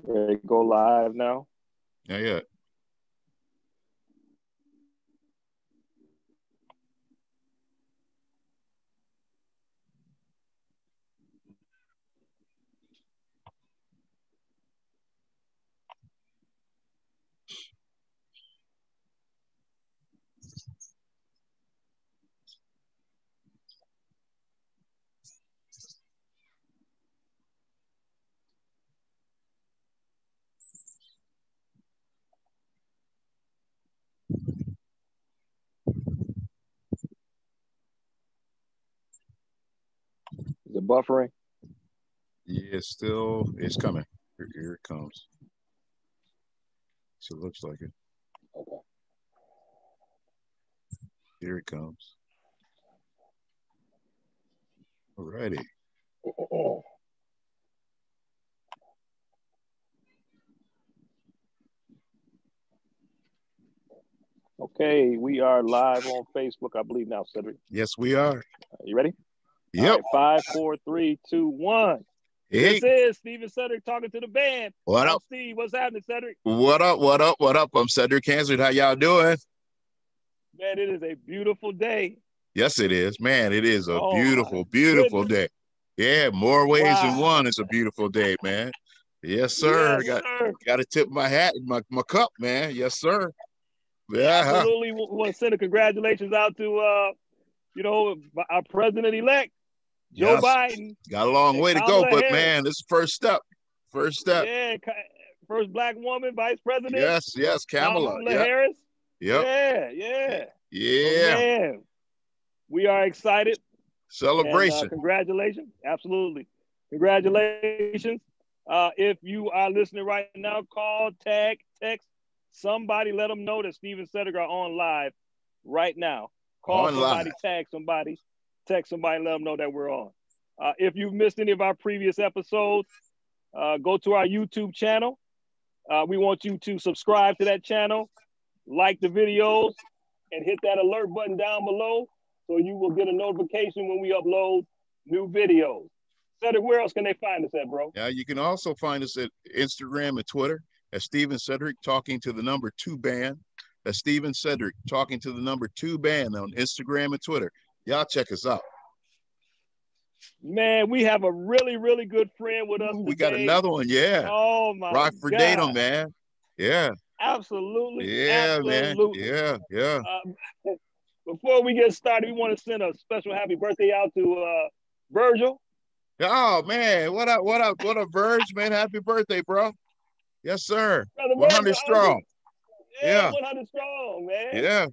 Ready to go live now? Yeah, yeah. Is it buffering? Yeah, it's coming. Here it comes. So it looks like it. Okay. Here it comes. All righty. Okay, we are live on Facebook, I believe now, Cedric. Yes, we are. You ready? Yep. All right, 5, 4, 3, 2, 1. Hey. This is Steven Cedric talking to the band. What up? Steve, what's happening, Cedric? What up? What up? What up? I'm Cedric Hansard. How y'all doing? Man, it is a beautiful day. Yes, it is. Man, it is a beautiful day. Yeah, more ways than one. It's a beautiful day, man. Yes, sir. Yes, got to tip my hat and my cup, man. Yes, sir. Yeah. Absolutely. Want to send a congratulations out to our president-elect, Joe Biden. Got a long way to go, but man, this is first step. First step. Yeah, first black woman vice president. Yes, Kamala. Harris. Yep. Yeah. Man, we are excited. Celebration. And, congratulations. Absolutely. Congratulations. If you are listening right now, call, tag, text somebody, let them know that Steven Cedric are on live right now. Call somebody, tag somebody, text somebody, let them know that we're on. If you've missed any of our previous episodes, go to our YouTube channel. We want you to subscribe to that channel, like the videos, and hit that alert button down below so you will get a notification when we upload new videos. Cedric, where else can they find us at, bro? Yeah, you can also find us at Instagram and Twitter at Steven Cedric talking to the number 2 band. That's Steven Cedric talking to the number 2 band on Instagram and Twitter. Y'all check us out. Man, we have a really, really good friend with us today. We got another one, yeah. Oh, my God. Rockford Datum, man. Yeah. Absolutely. Yeah, absolutely. Man. Yeah. Before we get started, we want to send a special happy birthday out to Virgil. Oh, man. What up, Virg, man? Happy birthday, bro. Yes, sir. Brother 100 strong. Yeah, 100 strong, man. Yeah.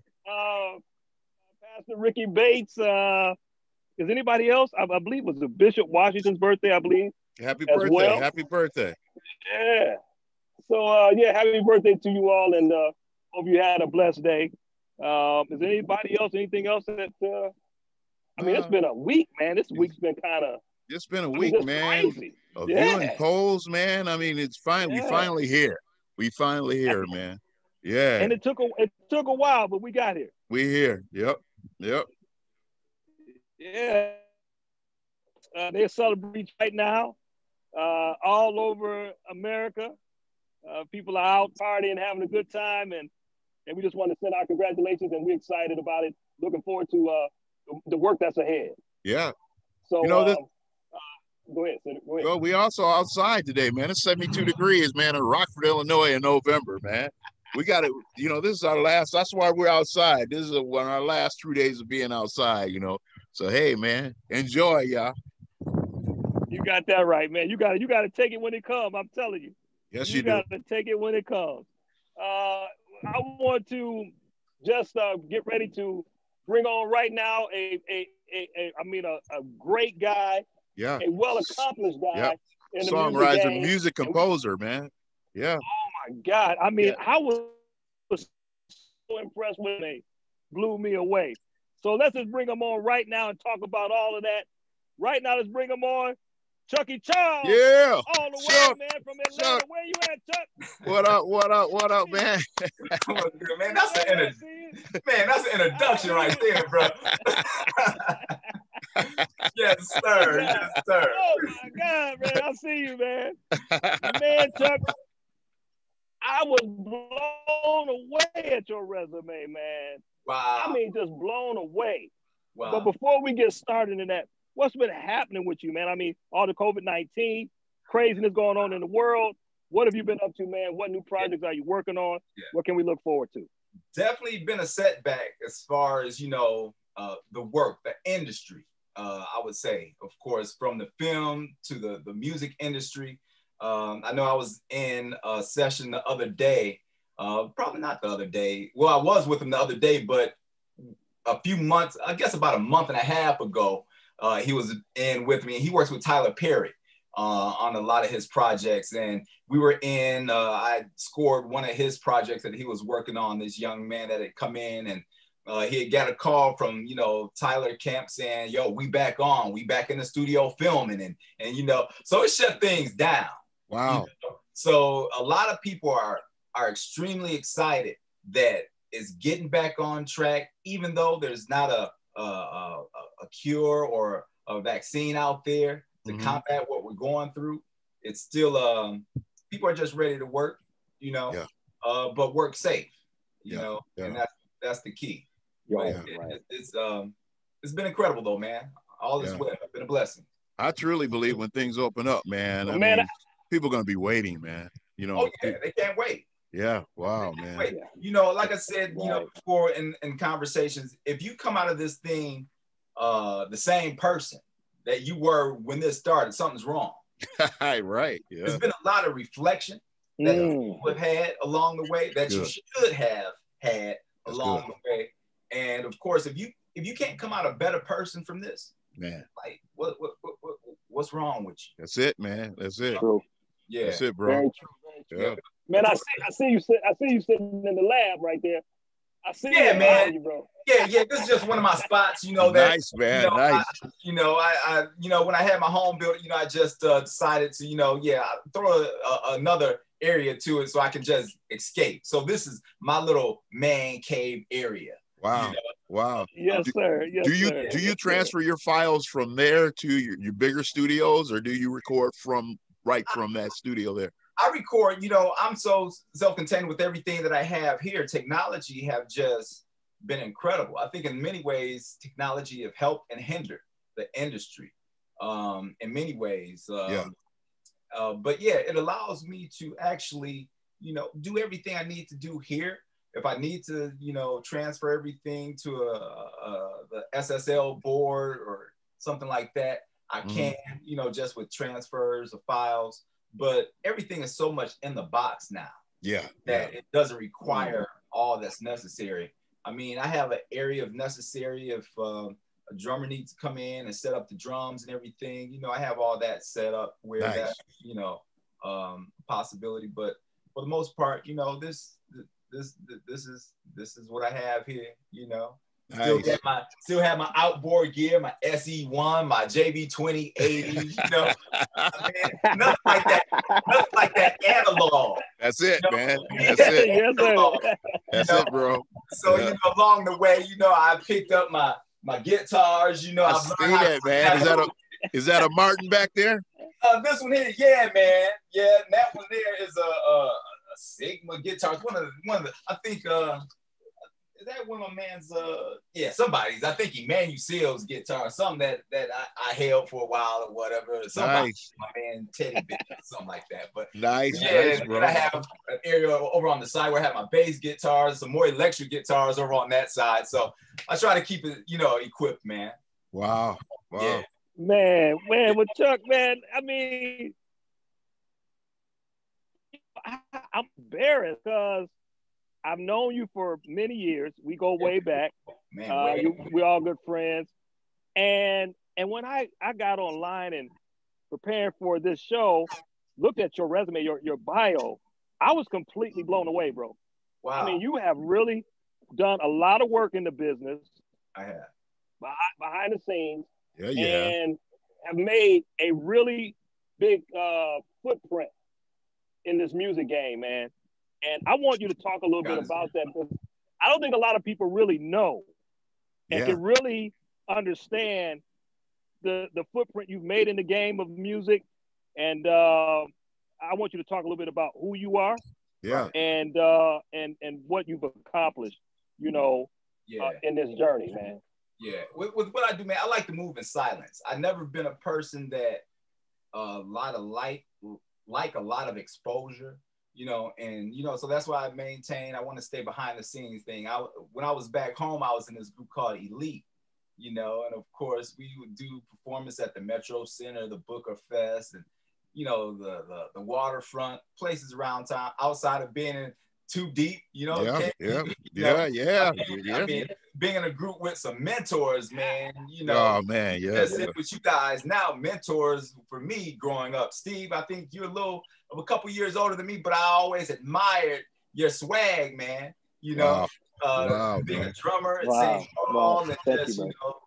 Pastor Ricky Bates. Is anybody else? I believe it was Bishop Washington's birthday, I believe. Happy birthday. Well. Happy birthday. Yeah. So, happy birthday to you all, and hope you had a blessed day. Is anybody else, anything else that, it's been a week, man. This week's been kind of. It's been a week, man. Crazy. Viewing polls, man. I mean, it's fine. We finally here. We finally here, man. Yeah. And it took a while, but we got here. We here. Yep. Yeah. They're celebrating right now all over America. People are out partying, having a good time, and we just want to send our congratulations, and we're excited about it. Looking forward to the work that's ahead. Yeah. So, go ahead. Well, we also outside today, man. It's 72 degrees, man, in Rockford, Illinois in November, man. We got it. This is our last. That's why we're outside. This is one of our last 2 days of being outside, So, hey, man, enjoy, y'all. You got that right, man. You got to take it when it comes. I'm telling you. Yes, you do. You got to take it when it comes. I want to just get ready to bring on right now a great guy. Yeah. A well-accomplished guy. Yep. Songwriter, music composer, man. Yeah. Oh, my God. I mean, I was so impressed with him. Blew me away. So let's just bring him on right now and talk about all of that. Right now, let's bring him on. Chuckey Charles. Yeah. All the way, man, from Atlanta. Chuck. Where you at, Chuck? What up, man? Man, that's an introduction right there, bro. Yes, sir. Yes, sir. Oh, my God, man. I see you, man. Man, Chuck, I was blown away at your resume, man. Wow. I mean, just blown away. Wow. But before we get started in that, what's been happening with you, man? I mean, all the COVID-19 craziness going on in the world. What have you been up to, man? What new projects are you working on? Yeah. What can we look forward to? Definitely been a setback as far as, you know, the work, the industry. I would say, of course, from the film to the music industry. I know I was in a session the other day, probably not the other day. Well, I was with him the other day, but a few months, I guess about a month and a half ago, he was in with me. He works with Tyler Perry on a lot of his projects. And we were in, I scored one of his projects that he was working on, this young man that had come in, and he had got a call from, you know, Tyler Kemp saying, yo, we back in the studio filming. And you know, so it shut things down. Wow. You know? So a lot of people are extremely excited that it's getting back on track, even though there's not a cure or a vaccine out there to combat what we're going through. It's still, people are just ready to work, you know, but work safe, you know, and that's the key. Right. It's been incredible though, man. All is well. It's been a blessing. I truly believe when things open up, man, I mean, people are going to be waiting, man. You know, they can't wait. Yeah. Wow, man. Wait. You know, like I said, you know, before in conversations, if you come out of this thing the same person that you were when this started, something's wrong. Right. Yeah. There's been a lot of reflection that people have had along the way that you should have had along the way. And of course, if you can't come out a better person from this, man, like what's wrong with you? That's it, man. That's it. True. Yeah. That's it, bro. Very true. Yeah. Man, I see you sitting in the lab right there. I see you, man. You, bro. Yeah. This is just one of my spots, you know. That nice, man. You know, nice. I you know, when I had my home built, you know, I just decided to, you know, throw another area to it so I can just escape. So this is my little man cave area. Wow. You know? Wow. Yes, sir. Yes, sir. Do you transfer your files from there to your bigger studios, or do you record from that studio there? I record, you know, I'm so self-contained with everything that I have here. Technology have just been incredible. I think in many ways, technology have helped and hindered the industry in many ways. But yeah, it allows me to actually, you know, do everything I need to do here. If I need to, you know, transfer everything to the SSL board or something like that, I can, you know, just with transfers of files. But everything is so much in the box now that it doesn't require all that's necessary. I mean, I have an area of necessary if a drummer needs to come in and set up the drums and everything. You know, I have all that set up where that's, you know, possibility. But for the most part, you know, this is what I have here, you know. Still have my outboard gear, my SE1, my JB2080, you know. Man, nothing like that analog. That's it, you know? Man. That's it. Yes, sir. That's it, bro. So you know, along the way, you know, I picked up my guitars, you know. I see that, man. Is that a Martin back there? This one here, yeah, man. Yeah, and that one there is a Sigma guitar. It's one of the I think is that one of my man's somebody's, I think he Manusel's guitar, something that I held for a while or whatever. Somebody, my man Teddy Bishop, something like that. But nice, bro. I have an area over on the side where I have my bass guitars, some more electric guitars over on that side. So I try to keep it, you know, equipped, man. Wow. Yeah. Man, with Chuck, man, I mean, I'm embarrassed because I've known you for many years. We go way back. Man, we're all good friends. And when I got online and preparing for this show, looked at your resume, your bio, I was completely blown away, bro. Wow. I mean, you have really done a lot of work in the business. I have. Behind the scenes. Yeah. And have made a really big footprint in this music game, man. And I want you to talk a little bit about that, because I don't think a lot of people really know and can really understand the footprint you've made in the game of music. And I want you to talk a little bit about who you are Yeah. And what you've accomplished, you know, in this journey, man. Yeah. With what I do, man, I like to move in silence. I've never been a person that like a lot of exposure, you know, and you know, so that's why I want to stay behind the scenes thing. When I was back home, I was in this group called Irie, you know, and of course we would do performance at the Metro Center, the Booker Fest, and you know, the waterfront places around town, outside of being in Too Deep, you know. I mean, being in a group with some mentors, man, you know. Oh man, With you guys now, mentors for me growing up. Steve, I think you're a couple years older than me, but I always admired your swag, man. You know, being a drummer and saying all and just, you know,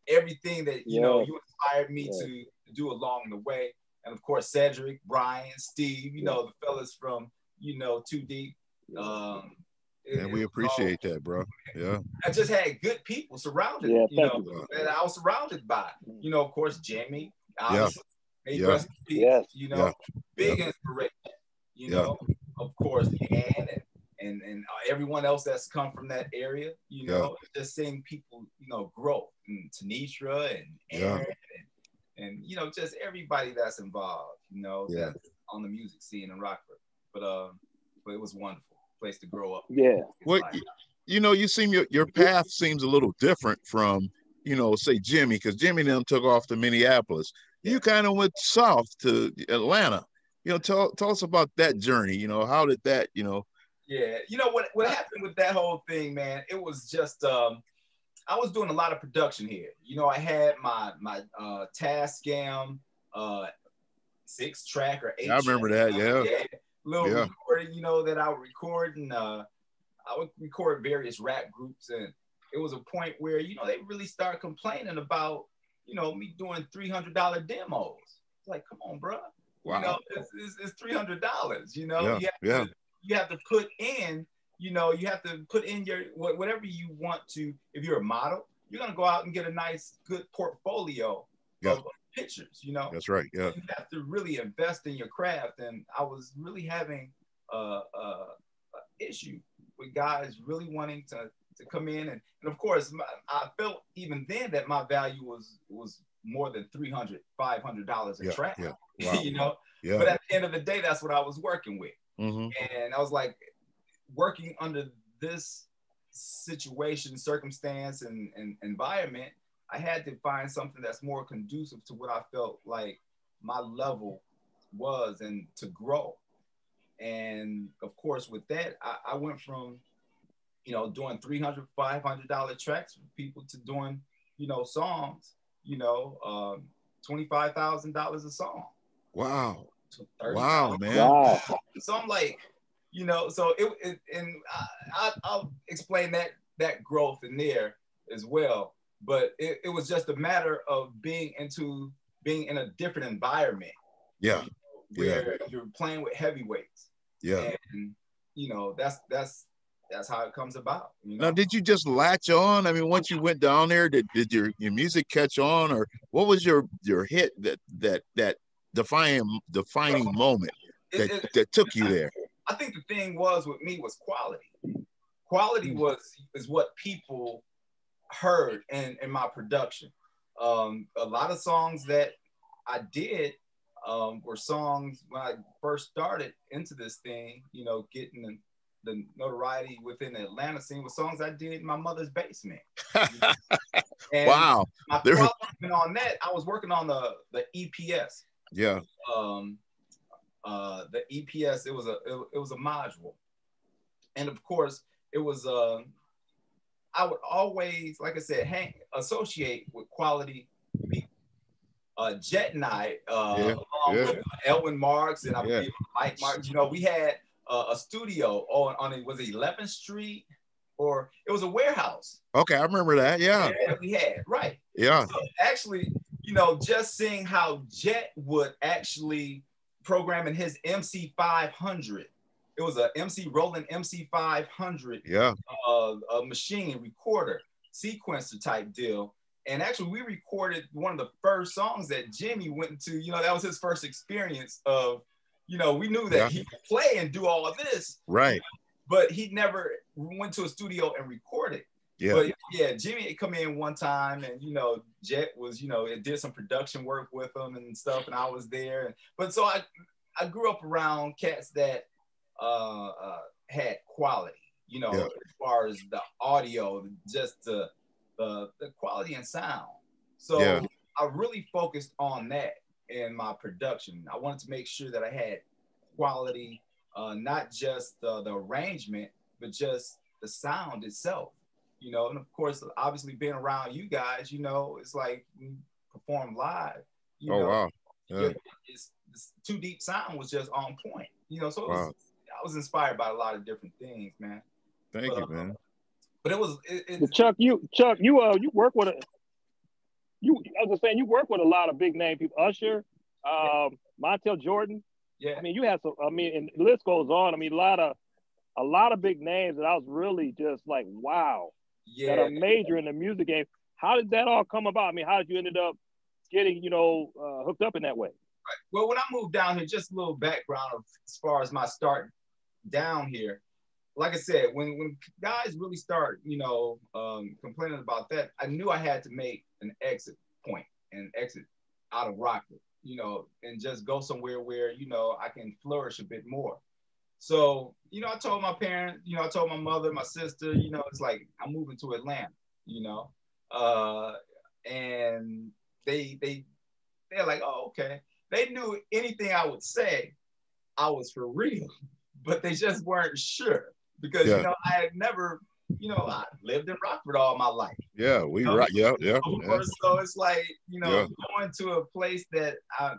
everything that, you know, you inspired me to do along the way. And of course, Cedric, Brian, Steve, you know, the fellas from, you know, Too Deep. And we appreciate that, bro. Yeah. I just had good people surrounded, you know, that I was surrounded by. You know, of course, Jimmy, obviously, you know, big inspiration, you know, of course, and everyone else that's come from that area, you know, just seeing people, you know, grow, and Tanisha and Aaron and you know, just everybody that's involved, you know, that's on the music scene in Rockford. But it was wonderful place to grow up. Yeah. Well, you know, you seem your path seems a little different from, you know, say Jimmy, because Jimmy and them took off to Minneapolis. You kind of went south to Atlanta. You know, tell us about that journey. You know, how did that, you know? Yeah, you know what happened with that whole thing, man? It was just I was doing a lot of production here. You know, I had my Tascam 6-track or 8-track. I remember that, little recording, you know, that I would record, and I would record various rap groups, and it was a point where, you know, they really started complaining about, you know, me doing $300 demos. It's like, come on, bro. Wow. You know, it's $300. You know, you have to put in. You know, you have to put in your whatever you want to. If you're a model, you're gonna go out and get a nice, good portfolio of pictures. You know, that's right. Yeah, you have to really invest in your craft, and I was really having a issue with guys really wanting to come in, and of course, I felt even then that my value was more than $300, $500 a track. Yeah. Wow. You know, but at the end of the day, that's what I was working with, and I was like, working under this situation, circumstance, and environment, I had to find something that's more conducive to what I felt like my level was and to grow. And of course, with that, I went from, you know, doing $300, $500 tracks for people to doing, you know, songs, you know, $25,000 a song. Wow. Wow, man. Wow. So I'm like, you know, so I'll explain that growth in there as well. But it was just a matter of being in a different environment. Yeah. Where you're playing with heavyweights. Yeah. And you know, that's how it comes about. You know? Now, did you just latch on? I mean, once you went down there, did your music catch on, or what was your hit that defining moment that took you there? I think the thing with me was quality. Quality is what people heard in my production. A lot of songs that I did were songs when I first started into this thing, you know, getting the notoriety within the Atlanta scene, with songs I did in my mother's basement. And wow. My quality on that, I was working on the EPS. Yeah. The EPS, it was a module, and of course it was I would always, like I said, associate with quality people. Jet and I, along with Elwin Marks and I believe Mike Marks, you know, we had a studio on it was 11th Street, or it was a warehouse. Okay, I remember that. Yeah, we had Yeah. So actually, you know, just seeing how Jet would actually programming his MC500. It was a Roland MC500 a machine recorder sequencer type deal. And actually we recorded one of the first songs that Jimmy went into, you know, that was his first experience of You know, we knew that he could play and do all of this. Right. But he never went to a studio and recorded. Yeah. But yeah, Jimmy had come in one time, and you know, Jet was, you know, it did some production work with him and stuff, and I was there. But so I grew up around cats that had quality, you know, as far as the audio, just the quality and sound. So I really focused on that in my production. I wanted to make sure that I had quality, not just the arrangement, but just the sound itself. You know, and of course, obviously being around you guys, you know, it's like we perform live. You know, wow. Yeah. It's Too Deep sound was just on point. You know, so I was inspired by a lot of different things, man. Thank you, man. But it was Chuck, you work with I was just saying, you work with a lot of big name people. Usher, Montel Jordan. Yeah. I mean, you have some. I mean, and the list goes on. I mean, a lot of big names that I was really just like, wow. That are major in the music game. How did that all come about? I mean, how did you ended up getting, you know, hooked up in that way? Right. Well, when I moved down here, just a little background as far as my start down here. Like I said, when guys really start, you know, complaining about that, I knew I had to make an exit point and exit out of Rockford, you know, and just go somewhere where, you know, I can flourish a bit more. So, you know, I told my parents, you know, I told my mother, my sister, you know, it's like, I'm moving to Atlanta, you know, and they're like, oh, okay. They knew anything I would say, I was for real, but they just weren't sure because, you know, I had never, you know, I lived in Rockford all my life. Yeah, we right. Yeah. So it's like, you know, going to a place that I've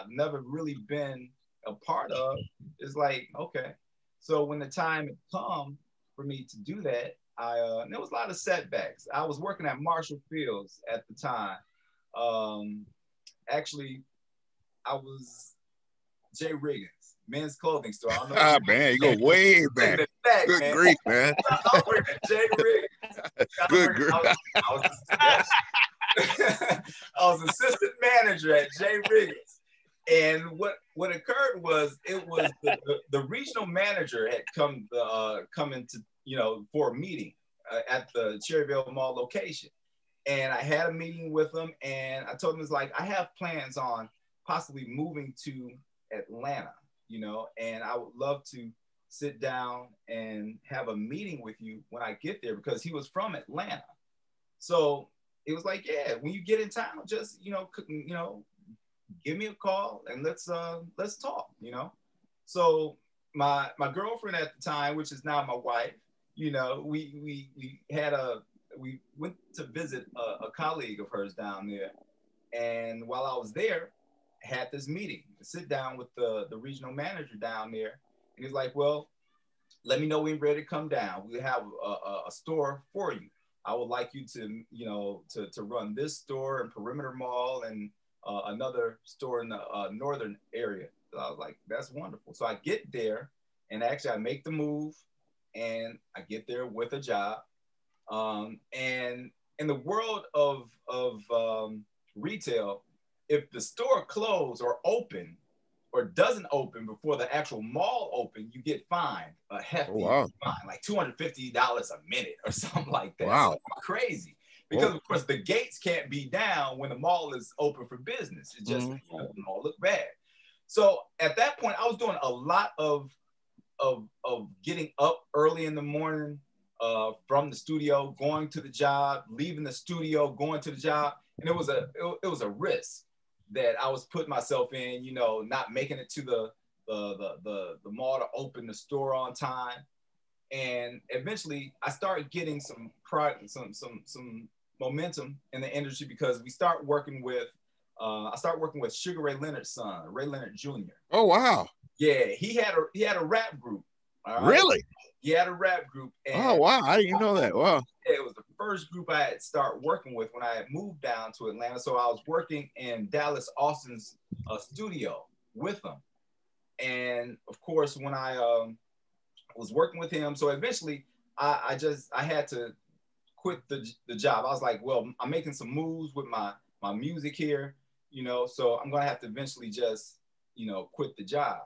never really been a part of, is like, okay. So when the time had come for me to do that, there was a lot of setbacks. I was working at Marshall Fields at the time. Actually, I was Jay Riggins, men's clothing store. I don't know man, you go way back. Good grief, man. I was working at Jay Riggins. Good grief. I was assistant manager at Jay Riggins. And what occurred was, it was the regional manager had come into, you know, for a meeting at the Cherryville Mall location. And I had a meeting with them, and I told them, it's like, I have plans on possibly moving to Atlanta, you know, and I would love to sit down and have a meeting with you when I get there, because he was from Atlanta. So it was like, yeah, when you get in town, just, you know, give me a call and let's talk, you know. So my girlfriend at the time, which is now my wife, you know, we went to visit a colleague of hers down there, and while I was there, had this meeting to sit down with the regional manager down there, and he's like, well, let me know when you're ready to come down. We have a store for you. I would like you to, you know, to run this store in Perimeter Mall and another store in the northern area. So I was like, that's wonderful. So I get there, and actually I make the move, and I get there with a job. And in the world of retail, if the store closed or open or doesn't open before the actual mall open, you get fined a hefty fine, like $250 a minute or something like that. Wow. So it's crazy. Because of course the gates can't be down when the mall is open for business. It just makes the mall look bad. So at that point, I was doing a lot of getting up early in the morning from the studio, going to the job, leaving the studio, going to the job, and it was a risk that I was putting myself in. You know, not making it to the mall to open the store on time, and eventually I started getting some momentum in the industry because we start working with I started working with Sugar Ray Leonard's son, Ray Leonard Jr. Oh wow! Yeah, he had a rap group. Right? Really? He had a rap group. And oh wow! I didn't know that. Wow. It was the first group I had started working with when I had moved down to Atlanta. So I was working in Dallas Austin's studio with them, and of course when I was working with him, so eventually I had to quit the job. I was like, well, I'm making some moves with my music here, you know, so I'm gonna have to eventually just, quit the job.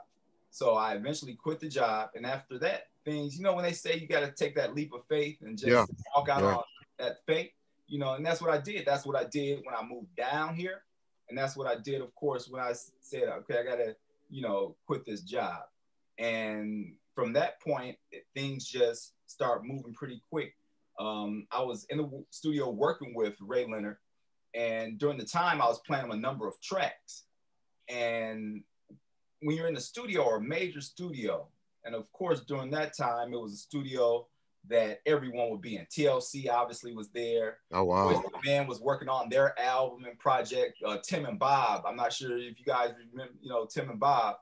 So I eventually quit the job. And after that, things, when they say you got to take that leap of faith and just walk out on that faith, and that's what I did. That's what I did when I moved down here. And that's what I did, of course, when I said, okay, I got to, quit this job. And from that point, things just start moving pretty quick. I was in the studio working with Ray Leonard. And during the time, I was playing a number of tracks. And when you're in the studio, or a major studio, and of course, during that time, it was a studio that everyone would be in. TLC obviously was there. Oh, wow. The band was working on their album and project. Tim and Bob. I'm not sure if you guys remember, Tim and Bob.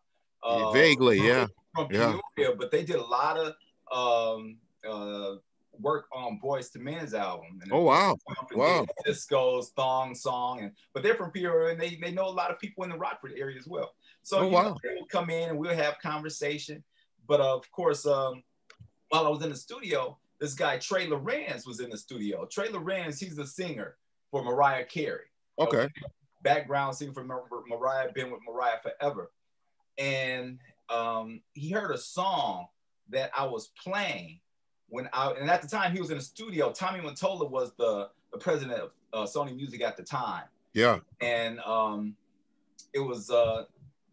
Vaguely, yeah. From Peoria, but they did a lot of work on Boys to Men's album. And wow. Disco's Thong Song. But they're from Peoria, and they know a lot of people in the Rockford area as well. So they would come in and we'll have conversation. But of course, while I was in the studio, this guy, Trey Lorenz, was in the studio. Trey Lorenz, he's the singer for Mariah Carey. Okay. Background singer for Mariah, been with Mariah forever. And he heard a song that I was playing and at the time he was in the studio. Tommy Mottola was the president of Sony Music at the time. Yeah. And it was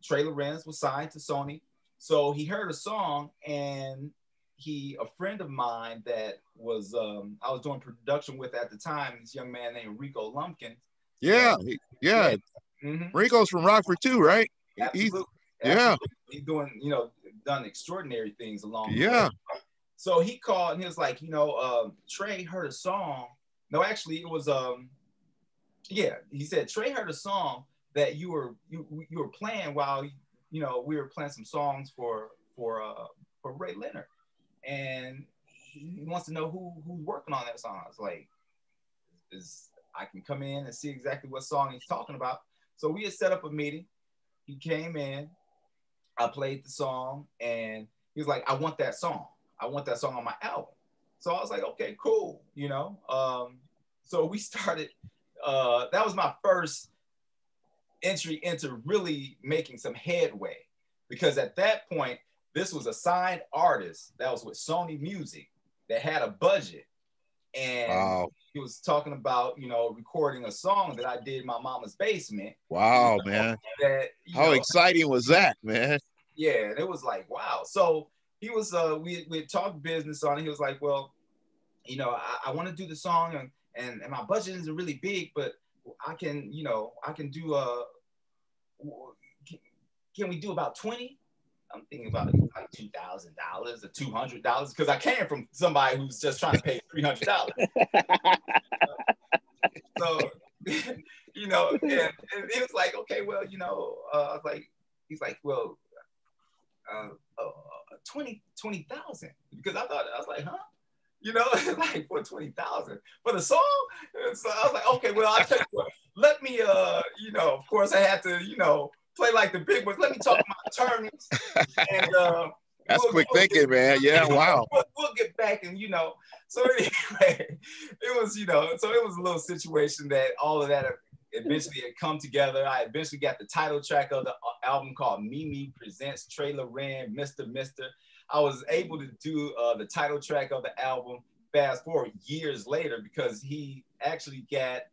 Trey Lorenz was signed to Sony. So he heard a song, and a friend of mine that was I was doing production with at the time, this young man named Rico Lumpkin. Yeah. Mm-hmm. Rico's from Rockford too, right? Absolutely. He's doing, done extraordinary things along the way. So he called and he was like, Trey heard a song. No, actually it was he said Trey heard a song that you were playing while we were playing some songs for Ray Leonard, and he wants to know who's working on that song. I was like, I can come in and see exactly what song he's talking about. So we had set up a meeting. He came in, I played the song, and he was like, I want that song. I want that song on my album. So I was like, okay, cool. So we started, that was my first entry into really making some headway, because at that point, this was a signed artist that was with Sony Music that had a budget. And he was talking about, recording a song that I did in my mama's basement. Wow, man. How exciting was that, man? Yeah, and it was like, wow. So he was, we talked business on it. He was like, well, I want to do the song, and my budget isn't really big, but I can do can we do about 20? I'm thinking about like $2,000 or $200, because I came from somebody who's just trying to pay $300. So, and it was like, okay, well, I was like, he's like, well, 20,000, because I was like, huh? Like for 20,000 for the song. So I was like, okay, well, I'll tell you what, let me, of course I had to, play like the big ones. Let me talk to my attorneys. And that's quick thinking, man. Yeah, wow. We'll get back, and so anyway, it was, so it was a little situation that all of that eventually had come together. I eventually got the title track of the album called Mimi Presents Trey Lorenz, Mr. I was able to do the title track of the album fast forward years later, because he actually got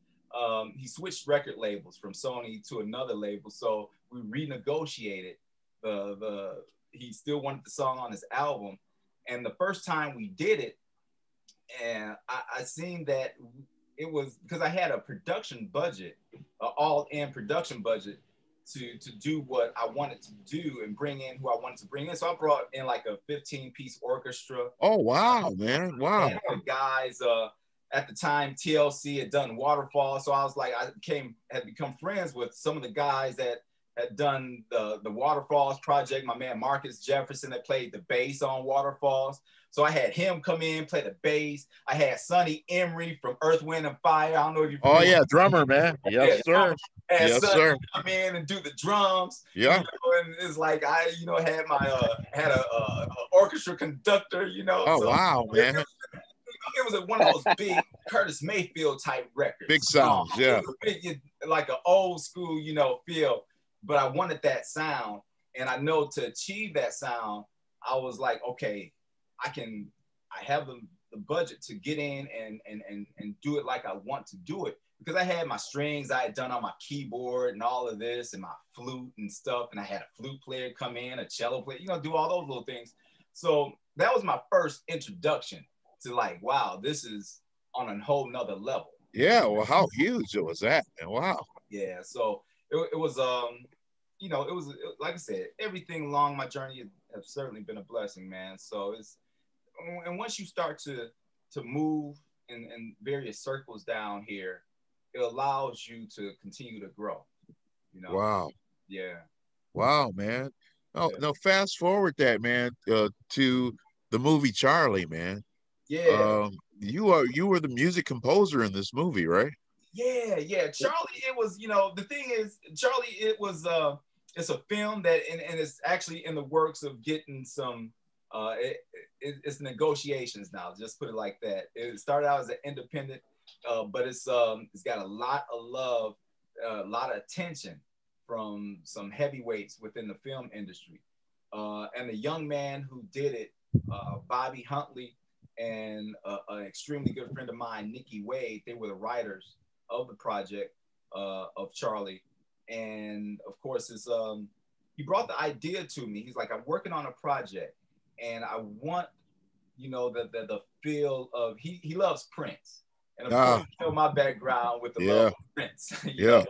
he switched record labels from Sony to another label. So we renegotiated he still wanted the song on his album. And the first time we did it, and I seen that it was because I had a production budget, an all-in production budget to do what I wanted to do and bring in who I wanted to bring in. So I brought in like a 15-piece orchestra. Oh, wow, man. Wow. And the guys, at the time, TLC had done Waterfall. So I was like, had become friends with some of the guys that had done the Waterfalls project. My man, Marcus Jefferson, that played the bass on Waterfalls. So I had him come in, play the bass. I had Sonny Emery from Earth, Wind and Fire. I don't know if you. Oh yeah, drummer, man. Yes, sir. And yes, Sonny sir. come in and do the drums. Yeah. And it's like I, had my had a orchestra conductor. Oh so wow, man. It was one of those big Curtis Mayfield type records. Big sounds, yeah. Like an old school, feel. But I wanted that sound. And I know to achieve that sound, I was like, okay, I have the budget to get in and do it like I want to do it, because I had my strings I had done on my keyboard and all of this and my flute and stuff. And I had a flute player come in, a cello player, you know, do all those little things. So that was my first introduction to like, wow, this is on a whole nother level. Yeah. Well, how huge was that? And wow. Yeah. So it was, you know, like I said, everything along my journey has certainly been a blessing, man. So and once you start to move in various circles down here, it allows you to continue to grow, you know? Wow. Yeah. Wow, man. Oh, Yeah. no, fast forward that, man, to the movie Charlie, man. Yeah. You were the music composer in this movie, right? Yeah. Charlie, it was, you know, the thing is, Charlie, it was, it's a film that, and it's actually in the works of getting some, it's negotiations now, just put it like that. It started out as an independent, but it's got a lot of love, a lot of attention from some heavyweights within the film industry. And the young man who did it, Bobby Huntley, and an extremely good friend of mine, Nikki Wade, they were the writers of the project of Charlie. And of course, he brought the idea to me. He's like, I'm working on a project and I want, you know, the feel of, he loves Prince. And of course, you know my background with the love of Prince. You know?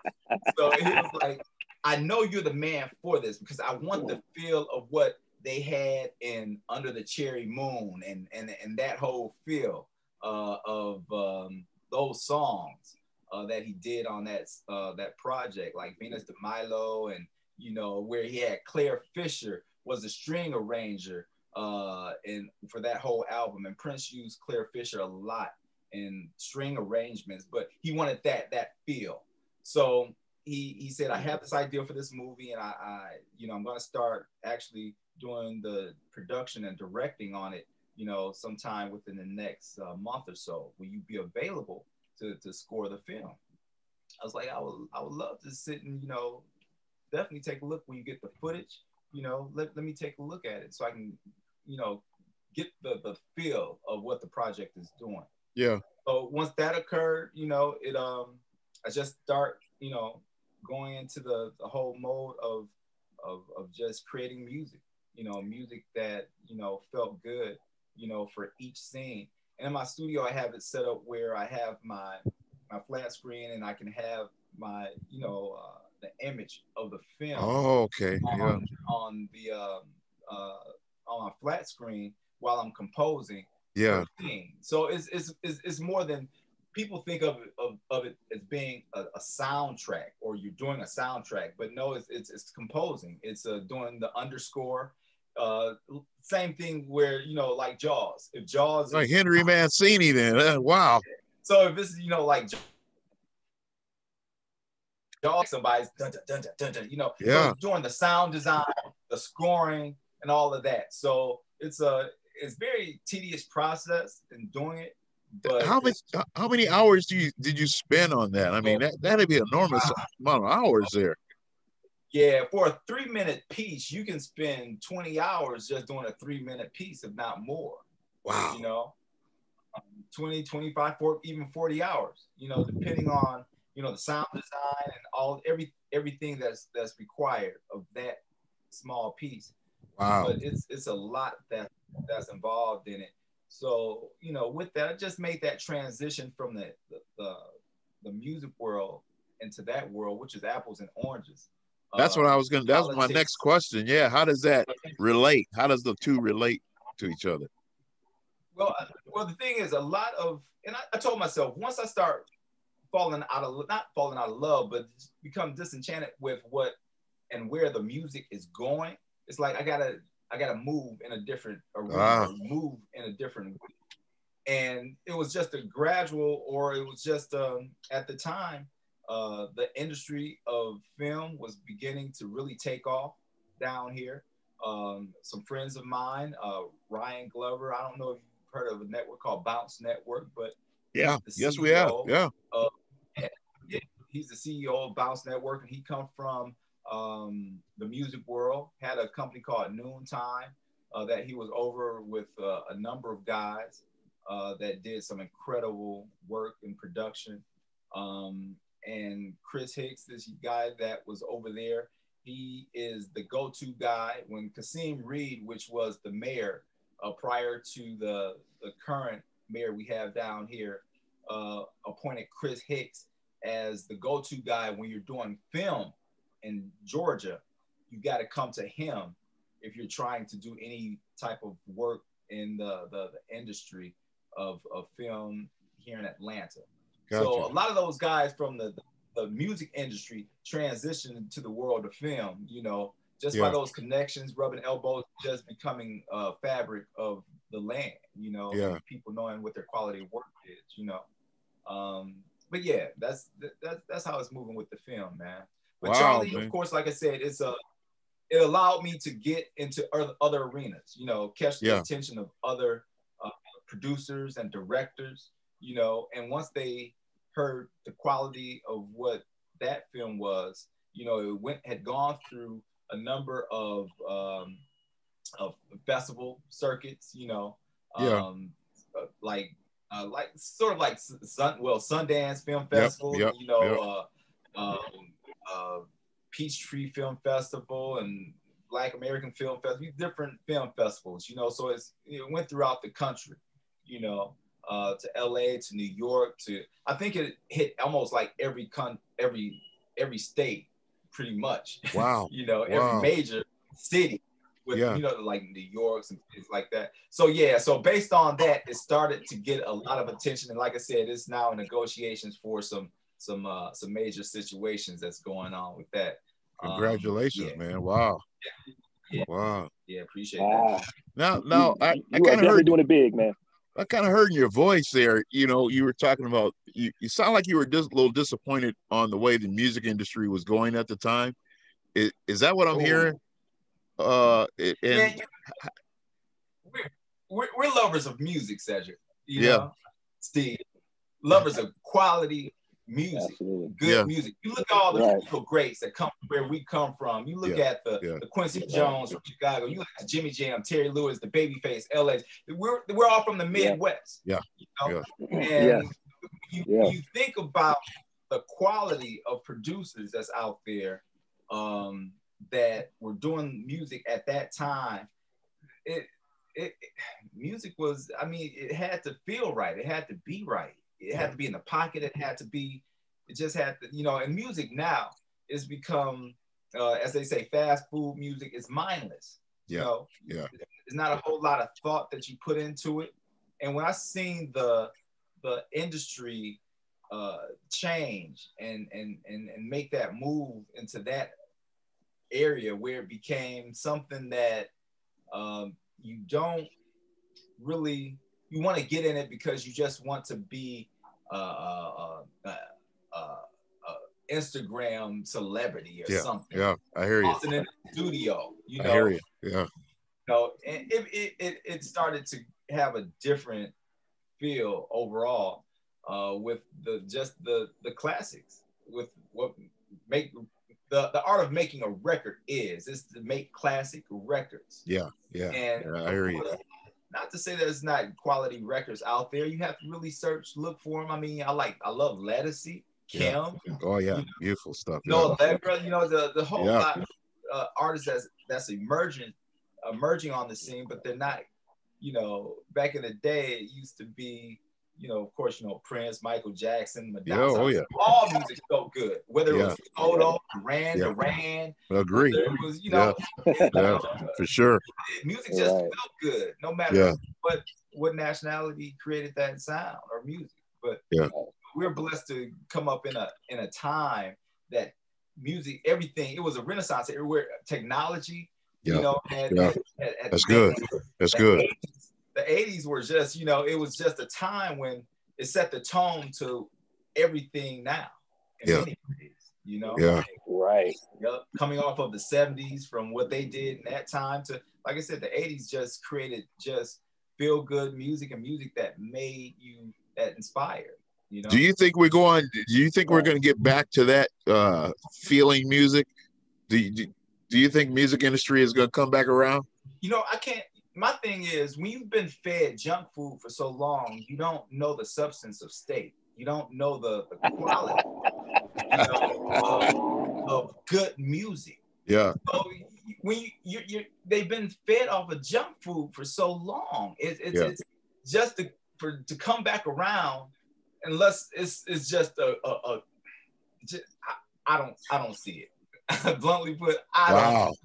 So he was like, I know you're the man for this, because I want the feel of what they had in Under the Cherry Moon and that whole feel of those songs that he did on that project, like Venus de Milo, and you know, where he had Claire Fisher was a string arranger and for that whole album, and Prince used Claire Fisher a lot in string arrangements, but he wanted that feel. So he said, I have this idea for this movie, and I you know, I'm going to start actually doing the production and directing on it, you know, sometime within the next month or so. Will you be available to score the film? I was like, I would love to sit and, you know, definitely take a look when you get the footage, you know, let me take a look at it so I can, you know, get the feel of what the project is doing. Yeah. So once that occurred, you know, I just start, you know, going into the whole mode of just creating music, you know, music that, you know, felt good, you know, for each scene. And in my studio, I have it set up where I have my flat screen, and I can have my, you know, the image of the film. Oh, okay. On my flat screen while I'm composing. Yeah. So it's more than people think of it as being a soundtrack, or you're doing a soundtrack, but no, it's composing. It's doing the underscore. Same thing where, you know, like Jaws. If Jaws like Henry Mancini, then wow. So if it's, you know, like Jaws, somebody's dun, dun, dun, dun, dun, you know, so it's doing the sound design, the scoring, and all of that. So it's very tedious process in doing it. But how many hours did you spend on that? I mean, that'd be an enormous amount of hours there. Yeah, for a 3-minute piece, you can spend 20 hours just doing a 3-minute piece, if not more. Wow. You know, 20, 25, even 40 hours, you know, depending on, you know, the sound design and everything that's required of that small piece. Wow. But it's a lot that's involved in it. So, you know, with that, I just made that transition from the music world into that world, which is apples and oranges. That's what I was going to, that's my next question. Yeah. How does that relate? How does the two relate to each other? Well, the thing is, a lot of, and I told myself, once I start not falling out of love, but become disenchanted with what and where the music is going, it's like I gotta move in a different arena, move in a different way. And it was just a gradual, or it was just at the time, the industry of film was beginning to really take off down here. Some friends of mine, Ryan Glover, I don't know if you've heard of a network called Bounce Network, but yeah, yes, we have. Yeah. He's the CEO of Bounce Network, and he come from the music world, had a company called Noontime that he was over with a number of guys that did some incredible work in production. And Chris Hicks, this guy that was over there, he is the go-to guy. When Kasim Reed, which was the mayor prior to the current mayor we have down here, appointed Chris Hicks as the go-to guy when you're doing film in Georgia, you got to come to him if you're trying to do any type of work in the industry of film here in Atlanta. Gotcha. So a lot of those guys from the music industry transitioned to the world of film, you know, just by those connections, rubbing elbows, just becoming fabric of the land, you know, people knowing what their quality of work is, you know. But yeah, that's how it's moving with the film, man. But Charlie, man, of course, like I said, it allowed me to get into other arenas, you know, catch the attention of other producers and directors, you know, and once they heard the quality of what that film was, you know, it had gone through a number of festival circuits, you know, like Sundance Film Festival, you know, Peachtree Film Festival and Black American Film Festival, different film festivals, you know, so it went throughout the country, you know, to LA, to New York, I think it hit almost like every state pretty much. Wow. You know, every major city with, you know, like New York and things like that. So yeah, so based on that, it started to get a lot of attention. And like I said, it's now in negotiations for some major situations that's going on with that. Congratulations, man. Wow. Wow. Yeah, appreciate that. Now I kind of heard doing it big, man. I kind of heard in your voice there, you know, you were talking about, you sound like you were just a little disappointed on the way the music industry was going at the time. Is that what I'm hearing? Man, we're lovers of music, Cedric. You know, Steve. Lovers of quality music, good music. You look at all the musical greats that come from where we come from. You look at the Quincy Jones from Chicago. You look at Jimmy Jam, Terry Lewis, the Babyface, LA. We're all from the Midwest. You know? And you think about the quality of producers that's out there that were doing music at that time. Music was, I mean, it had to feel right. It had to be right. It had to be in the pocket. It just had to, you know, and music now is become, as they say, fast food music is mindless. You know, there's not a whole lot of thought that you put into it. And when I seen the industry change and make that move into that area where it became something that you don't really, you want to get in it because you just want to be Instagram celebrity or something. Yeah, I hear you. Often in the studio, you know. I hear you. Yeah. You know, and it started to have a different feel overall with the classics, with what make the art of making a record is to make classic records. Yeah. And I hear you. Not to say there's not quality records out there. You have to really look for them. I mean, I love Ledisi, Kim. Oh yeah, beautiful stuff. No, Allegra, you know, the whole lot of artists that's emerging on the scene, but they're not, you know, back in the day it used to be, you know, of course, you know, Prince, Michael Jackson, Madonna. All music felt good. Whether it was Toto, Duran. I agree. It was, you know, for sure. Music just felt good, no matter what nationality created that sound or music. But we're blessed to come up in a time that music, everything, it was a renaissance everywhere. Technology, you know, that's good. That's good. The 80s were just, you know, it was just a time when it set the tone to everything now. In many ways, you know? Coming off of the 70s from what they did in that time to, like I said, the 80s just created just feel good music and music that made you, that inspired, you know? Do you think we're going to get back to that feeling music Do you think music industry is going to come back around? You know, I can't. My thing is, when you've been fed junk food for so long, you don't know the substance of steak. You don't know the quality, you know, of good music. Yeah. So when they've been fed off of junk food for so long, it's just to come back around, unless it's just I don't see it. Bluntly put, I don't.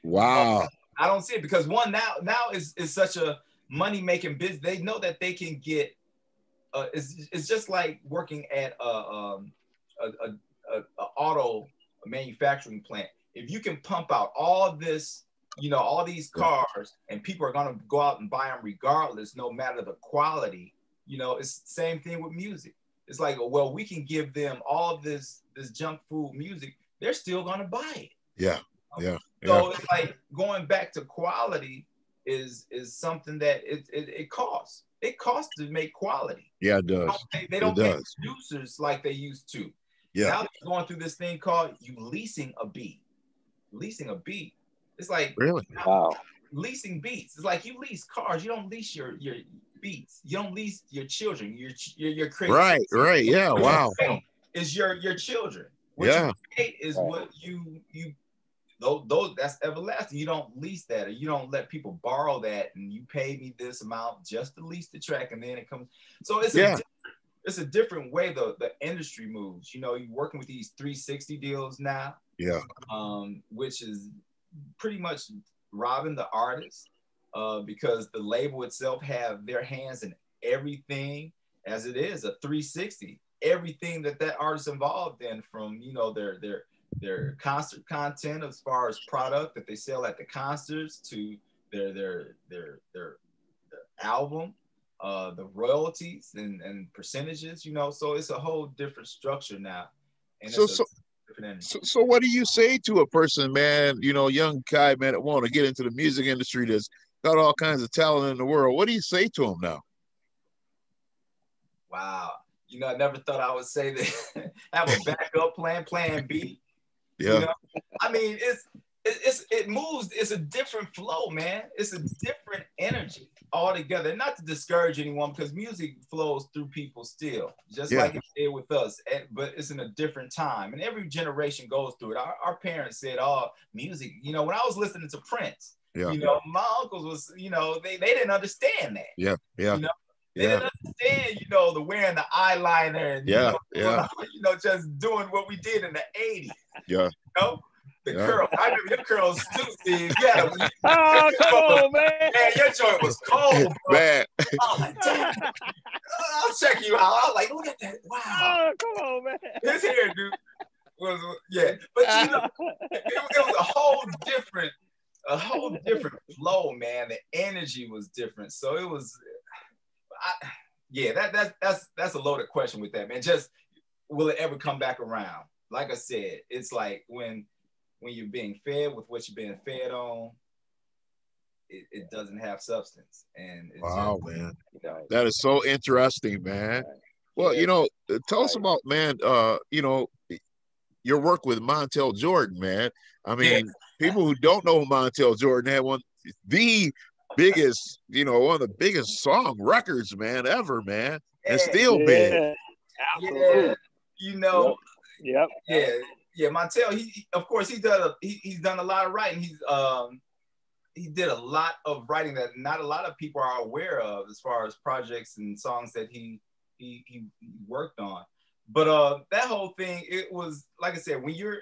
Wow. I don't see it, because one, now is such a money making business. They know that they can get. It's just like working at a auto manufacturing plant. If you can pump out all this, you know, all these cars, and people are gonna go out and buy them regardless, no matter the quality. You know, it's the same thing with music. It's like, well, we can give them all this junk food music. They're still gonna buy it. Yeah. So it's like going back to quality is something that it costs. It costs to make quality. Yeah, it does. They don't pay producers like they used to. Yeah. Now they're going through this thing called leasing a beat. Leasing a beat. It's like, really? Wow. Leasing beats. It's like you lease cars. You don't lease your beats. You don't lease your children. Your creativity. Right. Yeah. Wow. Is your children. What you create is what you those that's everlasting. You don't lease that, or you don't let people borrow that, and you pay me this amount just to lease the track, and then it comes. So it's a different way the industry moves. You know, you're working with these 360 deals now. Yeah. Which is pretty much robbing the artist, because the label itself have their hands in everything, as it is a 360. Everything that artist involved in, from, you know, their concert content as far as product that they sell at the concerts, to their album, the royalties and percentages, you know. So it's a whole different structure now. And so what do you say to a person, man, you know, young guy, man, that want to get into the music industry, that's got all kinds of talent in the world? What do you say to him now? Wow. You know, I never thought I would say that. Have a backup plan B. Yeah. You know? I mean, it moves. It's a different flow, man. It's a different energy altogether. Not to discourage anyone, because music flows through people still, just like it did with us. But it's in a different time, and every generation goes through it. Our parents said, "Oh, music." You know, when I was listening to Prince, you know, my uncles was, you know, they didn't understand that. Yeah. You know? They didn't understand, you know, the wearing the eyeliner and you know, just doing what we did in the 80s. Yeah. You know? The curl. I remember your curls too, Steve. Yeah. Oh, come on, man. Man, your joint was cold, bro. Man. Oh, like, damn. I'll check you out. I was like, look at that. Wow. Oh, come on, man. His hair, dude. But you know, it was a whole different flow, man. The energy was different. So it was that's a loaded question with that, man. Just, will it ever come back around? Like I said, it's like when you're being fed with what you're being fed on, it doesn't have substance. And it's man, you know, that is so interesting, man. Well, you know, tell us about, man, you know, your work with Montel Jordan, man. I mean, people who don't know Montel Jordan had the biggest, you know, one of the biggest song records, man, ever, man, and still big. Absolutely. You know, Yep. Montel, he's done a lot of writing. He did a lot of writing that not a lot of people are aware of, as far as projects and songs that he worked on. But that whole thing, it was, like I said, when you're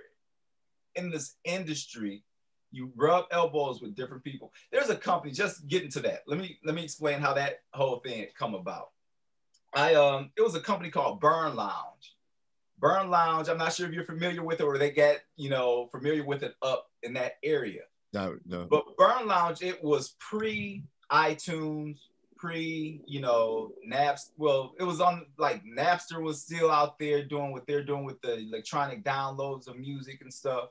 in this industry, you rub elbows with different people. There's a company, just getting to that. Let me explain how that whole thing had come about. It was a company called Burn Lounge. Burn Lounge, I'm not sure if you're familiar with it, or they get, you know, familiar with it up in that area. No. But Burn Lounge, it was pre-iTunes, you know, Napster. Well, it was on, like, Napster was still out there doing what they're doing with the electronic downloads of music and stuff.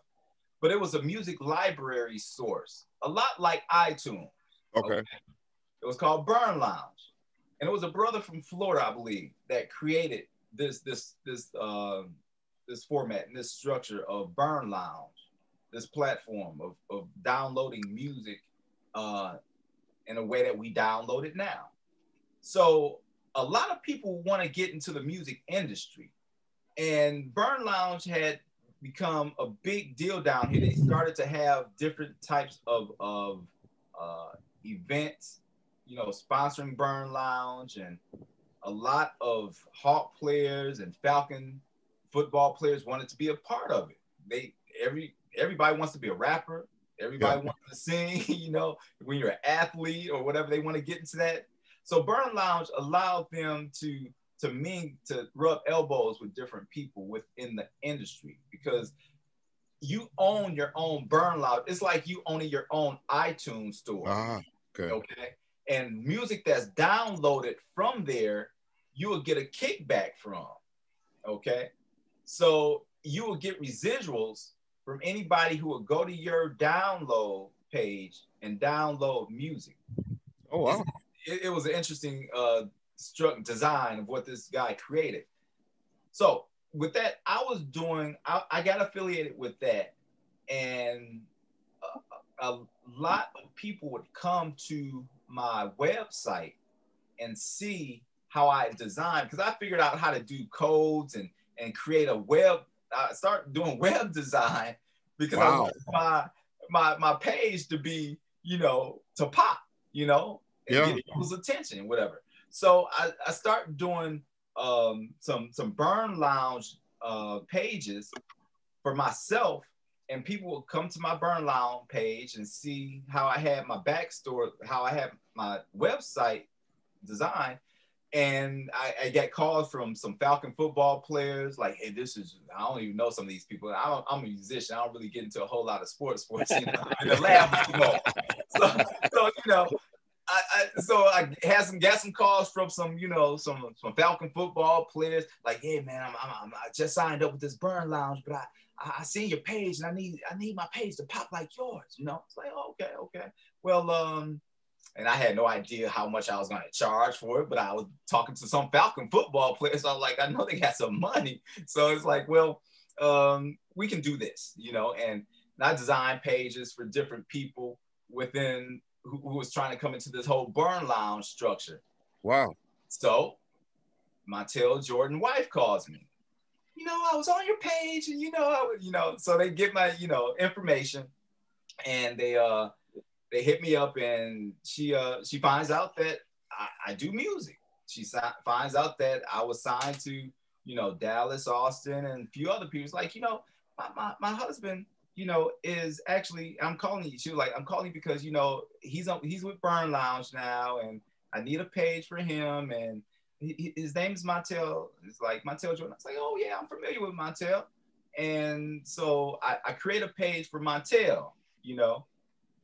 But it was a music library source, a lot like iTunes. Okay. It was called Burn Lounge, and it was a brother from Florida, I believe, that created this format and this structure of Burn Lounge. this platform of downloading music in a way that we download it now. So a lot of people want to get into the music industry, and Burn Lounge had become a big deal down here. They started to have different types of events, you know, sponsoring Burn Lounge, and a lot of Hawk players and Falcon football players wanted to be a part of it. Everybody wants to be a rapper. Everybody wants to sing, you know, when you're an athlete or whatever, they want to get into that. So Burn Lounge allowed them to rub elbows with different people within the industry, because you own your own Burn Lounge. It's like you owning your own iTunes store. Okay. And music that's downloaded from there, you will get a kickback from. Okay. So you will get residuals from anybody who will go to your download page and download music. Oh, wow. It was an interesting design of what this guy created. So with that, I got affiliated with that, and a lot of people would come to my website and see how I designed, because I figured out how to do codes and create a web. I started doing web design because I wanted my page to be, you know, to pop, you know, and get people's attention and whatever. So I started doing some Burn Lounge pages for myself, and people would come to my Burn Lounge page and see how I had my backstory, how I had my website designed. And I get calls from some Falcon football players like, hey, I don't even know some of these people. I'm a musician. I don't really get into a whole lot of sports, you know, in the lab, you know. So you know, I got some calls from some, you know, some Falcon football players like, hey man, I just signed up with this Burn Lounge, but I seen your page and I need my page to pop like yours, you know. It's like, oh, okay. Well, and I had no idea how much I was going to charge for it, but I was talking to some Falcon football players. So I was like, I know they got some money. So it's like, well, we can do this, you know, and I designed pages for different people within who was trying to come into this whole Burn Lounge structure. Wow. So Montell Jordan wife calls me, you know, I was on your page and, you know, so they get my, you know, information, and they hit me up, and she finds out that I do music. She finds out that I was signed to, you know, Dallas, Austin, and a few other people. It's like, you know, my husband, you know, is actually, I'm calling you. She was like, I'm calling you because, you know, he's with Burn Lounge now, and I need a page for him, and his name is Montell. It's like Montell Jordan. I was like, oh yeah, I'm familiar with Montell. And so I create a page for Montell, you know,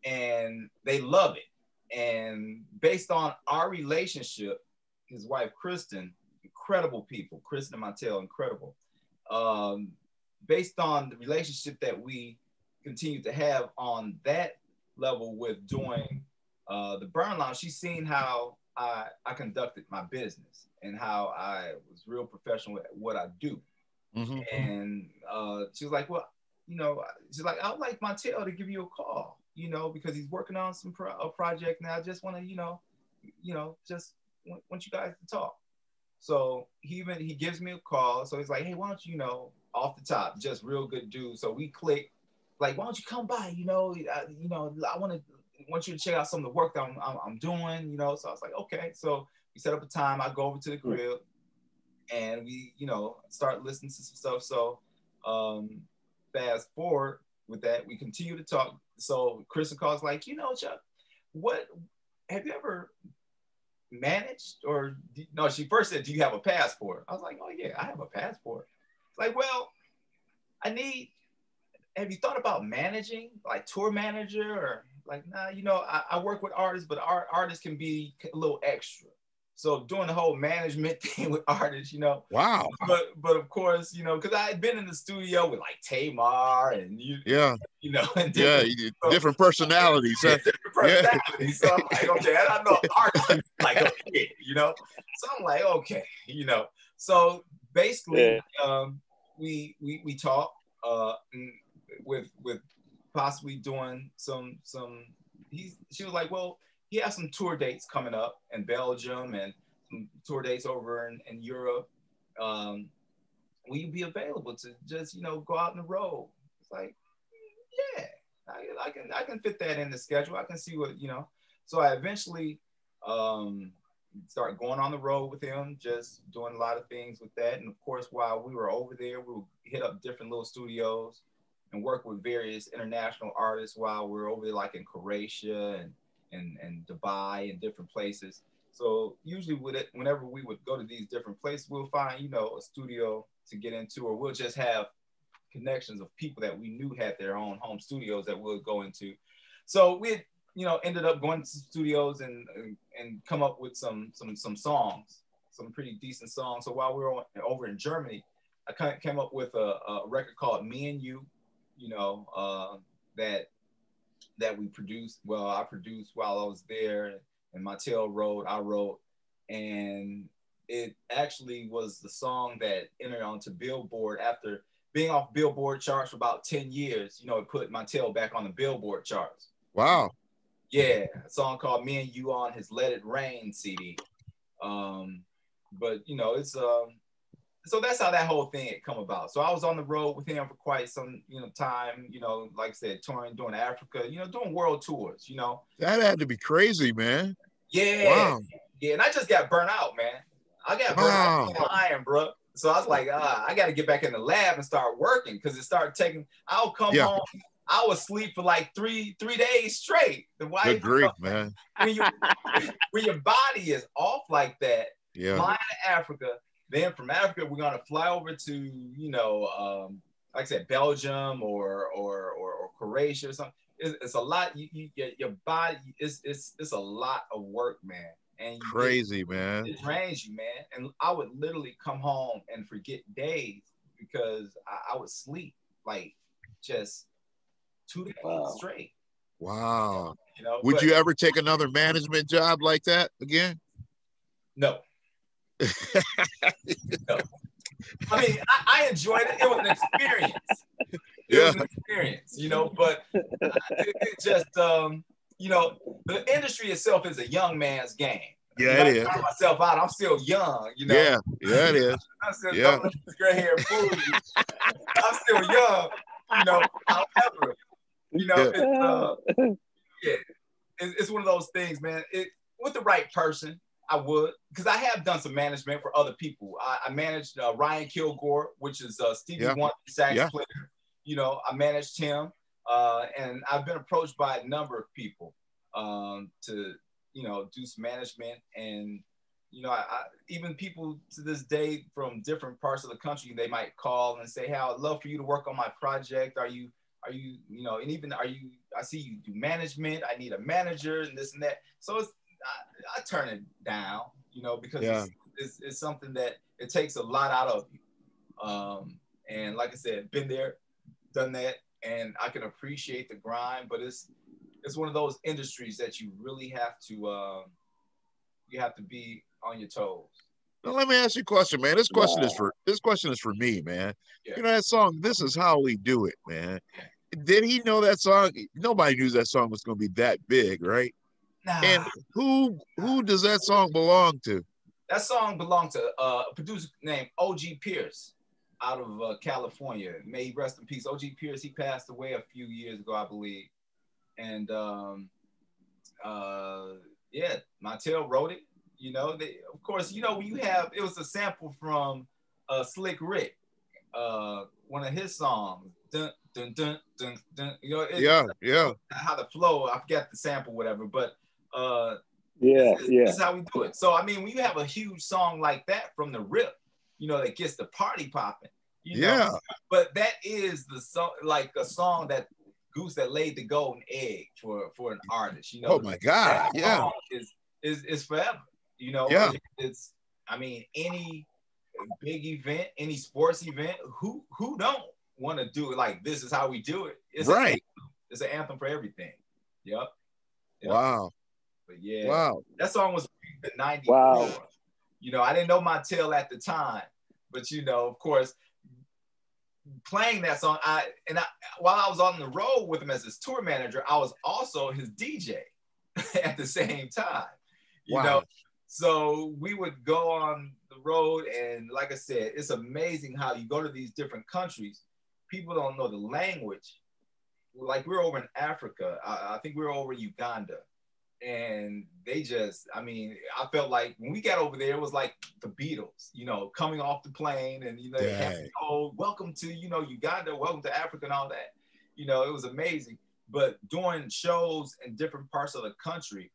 and they love it. And based on our relationship, his wife, Kristen, incredible people, Kristen and Montell, incredible. Based on the relationship that we continue to have on that level with doing the Burn Lounge, she's seen how I conducted my business and how I was real professional at what I do. Mm-hmm. And she was like, well, you know, she's like, I would like Montell to give you a call, you know, because he's working on a project now. I just want to, you know, just want you guys to talk. So he gives me a call. So he's like, hey, why don't you, you know, off the top, just real good dude. So we click, like, why don't you come by? You know, I want you to check out some of the work that I'm doing, you know. So I was like, okay. So we set up a time. I go over to the crib, and we, you know, start listening to some stuff. So fast forward with that, we continue to talk. So Kristen calls like, you know, Chuck, what have you ever managed? Or no, she first said, do you have a passport? I was like, oh yeah, I have a passport. It's like, well, have you thought about managing, like tour manager? Or like, nah, you know, I work with artists, but artists can be a little extra. So doing the whole management thing with artists, you know. Wow. But of course, you know, because I had been in the studio with like Tamar and you know, and different personalities. Different personalities. So I'm like, okay, I know artists like okay, you know. So I'm like, okay, you know. So basically, we talk with possibly doing she was like, well, he has some tour dates coming up in Belgium and some tour dates over in Europe. Will you be available to just, you know, go out on the road? It's like, yeah, I can fit that in the schedule. I can see what, you know. So I eventually started going on the road with him, just doing a lot of things with that. And of course, while we were over there, we would hit up different little studios and work with various international artists while we were over there, like in Croatia and Dubai and different places. So usually whenever we would go to these different places, we'll find, you know, a studio to get into, or we'll just have connections of people that we knew had their own home studios that we'll go into. So we, you know, ended up going to studios and come up with some songs, some pretty decent songs. So while we were over in Germany, I kind of came up with a record called Me and You, you know, that we produced. Well, I produced while I was there, and Montell wrote, I wrote, and it actually was the song that entered onto Billboard after being off Billboard charts for about 10 years. You know, it put Montell back on the Billboard charts. Wow. Yeah, a song called Me and You on his Let It Rain CD. But, you know, it's, so that's how that whole thing had come about. So I was on the road with him for quite some, you know, time, you know, like I said, touring, doing Africa, you know, doing world tours, you know. That had to be crazy, man. Yeah. Wow. Yeah, and I just got burnt out, man. I got burnt out flying, bro. So I was like, I got to get back in the lab and start working, because it started taking, I'll come home, I would sleep for like three days straight. The wife, good grief, man. When your body is off like that, flying to Africa, then from Africa, we're going to fly over to, you know, like I said, Belgium or Croatia or something. It's a lot. Your body, it's a lot of work, man. And crazy, man. It drains you, man. And I would literally come home and forget days because I would sleep like just 2 days straight. Wow. You know, would you ever take another management job like that again? No. No. I mean, I enjoyed it. It was an experience. It was an experience, you know, but it just, you know, the industry itself is a young man's game. Yeah, it is. I myself out. I'm still young, you know. Yeah, it is. I'm still don't let this gray hair fool you. I'm still young, you know. However, you know, it's one of those things, man. With the right person, I would, because I have done some management for other people. I managed Ryan Kilgore, which is Stevie Wonder sax player. You know, I managed him, and I've been approached by a number of people to, you know, do some management. And, you know, I even people to this day from different parts of the country, they might call and say, hey, I'd love for you to work on my project. Are you, you know, and even I see you do management. I need a manager and this and that. So I turn it down, you know, because it's something that it takes a lot out of you. And like I said, been there, done that, and I can appreciate the grind, but it's one of those industries that you really have to be on your toes. Now, let me ask you a question, man. This question is for me, man. Yeah. You know that song, This Is How We Do It, man. Did he know that song? Nobody knew that song was going to be that big, right? Nah. And who does that song belong to? That song belonged to a producer named O.G. Pierce out of California. May he rest in peace. O.G. Pierce, he passed away a few years ago, I believe. And Montell wrote it. You know, of course, you know, it was a sample from Slick Rick, one of his songs. Dun, dun, dun, dun, dun. You know, how the flow, I forget the sample, whatever, but this is how we do it. So I mean, when you have a huge song like that from the rip, you know, that gets the party popping, you know. But that is the song, like a song that goose that laid the golden egg for an artist, you know. Oh my God, is forever, you know. It's, I mean, any big event, any sports event, who don't want to do it like This Is How We Do It. It's it's an anthem for everything. Yep. Wow. But that song was in '94. Wow. You know, I didn't know Montell at the time, but you know, of course, playing that song, while I was on the road with him as his tour manager, I was also his DJ at the same time, you know? So we would go on the road, and like I said, it's amazing how you go to these different countries, people don't know the language. Like we're over in Africa, I think we were over in Uganda, and they just, I mean, I felt like when we got over there, it was like the Beatles, you know, coming off the plane, and, you know, they had to go, welcome to, you know, Uganda, welcome to Africa and all that. You know, it was amazing. But doing shows in different parts of the country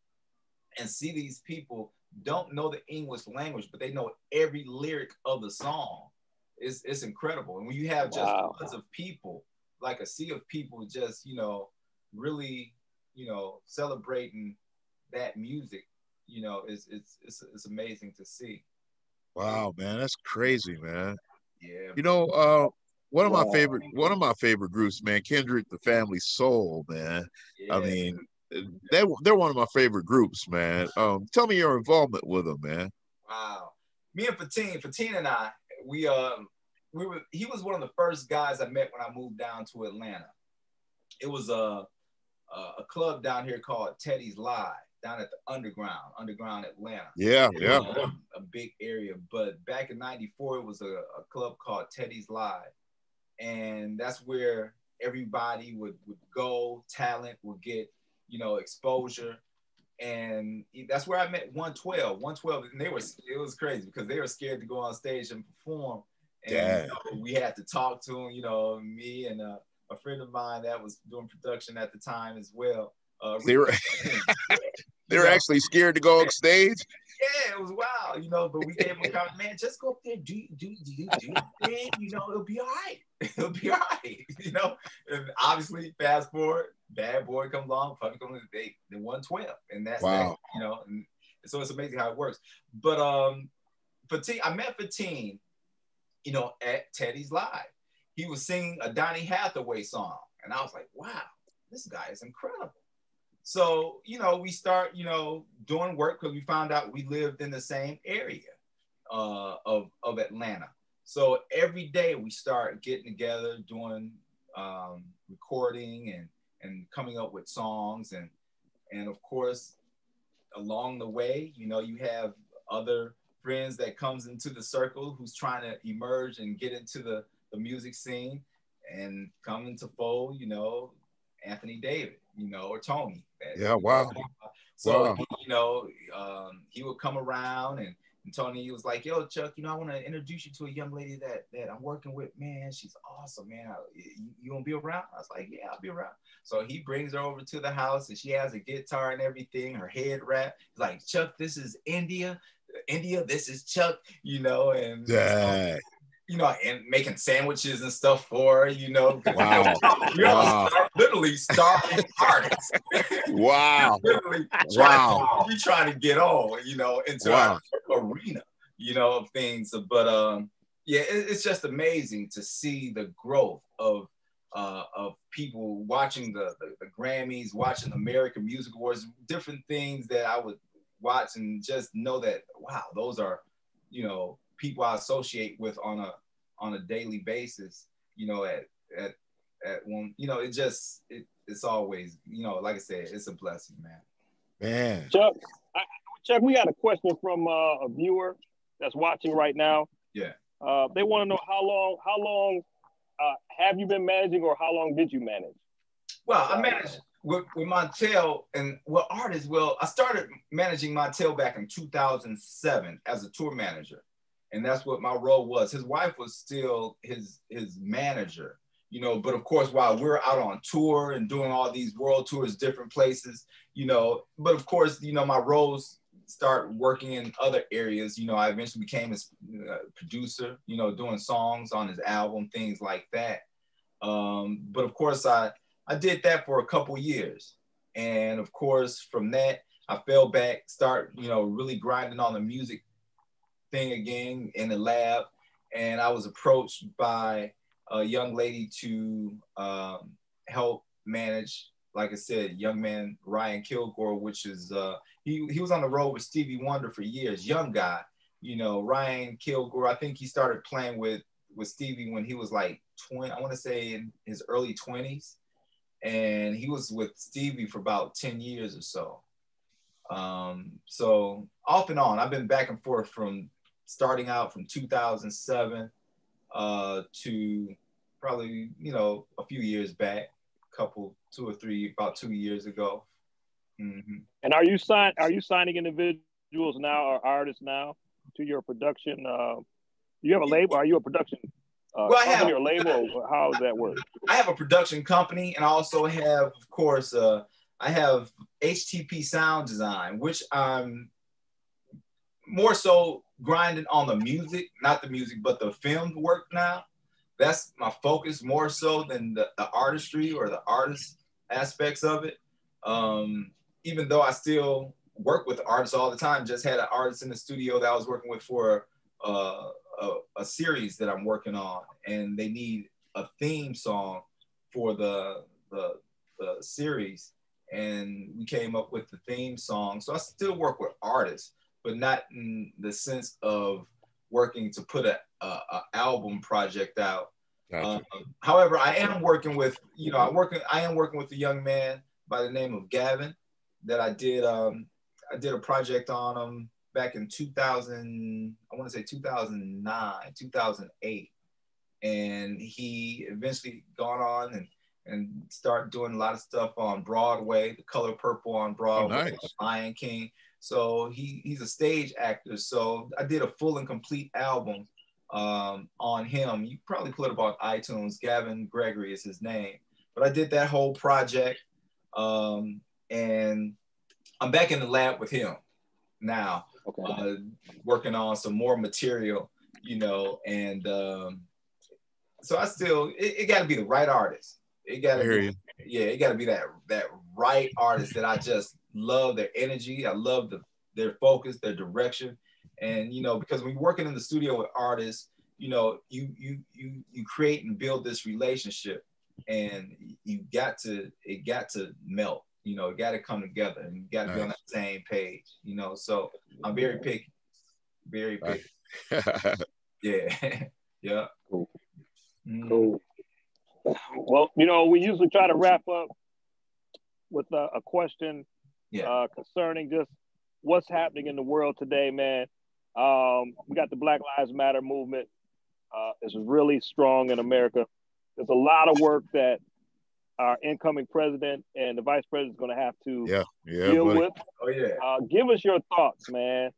and see these people don't know the English language, but they know every lyric of the song, it's incredible. And when you have just tons of people, like a sea of people just, you know, really, you know, celebrating that music, you know, it's amazing to see. Wow, man, that's crazy, man. Yeah. You know, one of my favorite groups, man, Kendrick, the Family Soul, man. Yeah. I mean, they're one of my favorite groups, man. Tell me your involvement with them, man. Wow. Me and Fatine and I, he was one of the first guys I met when I moved down to Atlanta. It was a club down here called Teddy's Live, down at the Underground Atlanta. Yeah. A big area. But back in '94, it was a club called Teddy's Live. And that's where everybody would go, talent would get, you know, exposure. And that's where I met 112. 112, and it was crazy because they were scared to go on stage and perform. And you know, we had to talk to them, you know, me and a friend of mine that was doing production at the time as well. They were actually scared to go on stage. Yeah, it was wild, you know. But we gave them a comment, man, just go up there, do your thing, you know, it'll be all right. It'll be all right, you know. And obviously, fast forward, Bad Boy comes along, Puppy comes along, they 112, and that's that, you know. And so it's amazing how it works. But Fatine, I met Fatine, you know, at Teddy's Live. He was singing a Donny Hathaway song, and I was like, wow, this guy is incredible. So, you know, we start, you know, doing work because we found out we lived in the same area of Atlanta. So every day we start getting together, doing recording and coming up with songs. And of course, along the way, you know, you have other friends that comes into the circle who's trying to emerge and get into the music scene and come into fold, you know, Anthony David, you know, or Tony. Yeah, wow. So, you know, he would come around and Tony was like, yo, Chuck, you know, I want to introduce you to a young lady that I'm working with, man. She's awesome, man. You gonna be around? I was like, yeah, I'll be around. So he brings her over to the house and she has a guitar and everything, her head wrap. He's like, Chuck, this is India, this is Chuck, you know, and you know, and making sandwiches and stuff for her, you know. Wow. We all literally starving artists. Wow. Literally trying to get on, you know, into our arena, you know, of things. But yeah, it's just amazing to see the growth of people watching the Grammys, watching American Music Awards, different things that I would watch and just know that, wow, those are, you know, people I associate with on a daily basis, you know, at one, you know, it's always, you know, like I said, it's a blessing, man. Chuck, we got a question from a viewer that's watching right now. Yeah. They want to know how long have you been managing, or how long did you manage? Well, I managed with Montel and artists. Well, I started managing Montel back in 2007 as a tour manager. And that's what my role was. His wife was still his manager, you know, but of course, while we're out on tour and doing all these world tours, different places, you know, but of course, you know, my roles start working in other areas. You know, I eventually became his producer, you know, doing songs on his album, things like that. But of course, I did that for a couple years. And of course, from that, I fell back, you know, really grinding on the music thing again in the lab, and I was approached by a young lady to help manage, like I said, young man Ryan Kilgore, which is he was on the road with Stevie Wonder for years, young guy, you know. Ryan Kilgore, I think he started playing with Stevie when he was like I want to say in his early 20s. And he was with Stevie for about 10 years or so. So off and on, I've been back and forth from starting out from 2007 to probably, you know, a few years back, about 2 years ago. Mm-hmm. And are you signing individuals now or artists now to your production? You have a label? Are you a production company or label? Or how does that work? I have a production company, and I also have, of course, I have HTP Sound Design, which I'm more so grinding on the music, not the music, but the filmed work now. That's my focus more so than the artistry or the artist aspects of it. Even though I still work with artists all the time, just had an artist in the studio that I was working with for a series that I'm working on, and they need a theme song for the series, and we came up with the theme song. So I still work with artists, but not in the sense of working to put a album project out. Gotcha. However, I am working with, you know, I am working with a young man by the name of Gavin that I did a project on him back in 2000, I want to say 2009, 2008. And he eventually gone on and started doing a lot of stuff on Broadway, The Color Purple on Broadway, oh, nice. Lion King. So he's a stage actor. So I did a full and complete album on him. You probably put it up on iTunes. Gavin Gregory is his name. But I did that whole project. And I'm back in the lab with him now, okay. Working on some more material, you know, and so I still, it got to be the right artist. It got to be, yeah, it got to be that right artist that I just love their energy. I love their focus, their direction. And, you know, because when you're working in the studio with artists, you know, you create and build this relationship, and it got to melt, you know, it got to come together, and you got to be on that same page, you know. So I'm very picky, very picky. Yeah. Yeah. Cool. Cool. Well, you know, we usually try to wrap up with a question concerning just what's happening in the world today, man. We got the Black Lives Matter movement. It's really strong in America. There's a lot of work that our incoming president and the vice president is going to have to deal with. Oh, yeah. Give us your thoughts, man,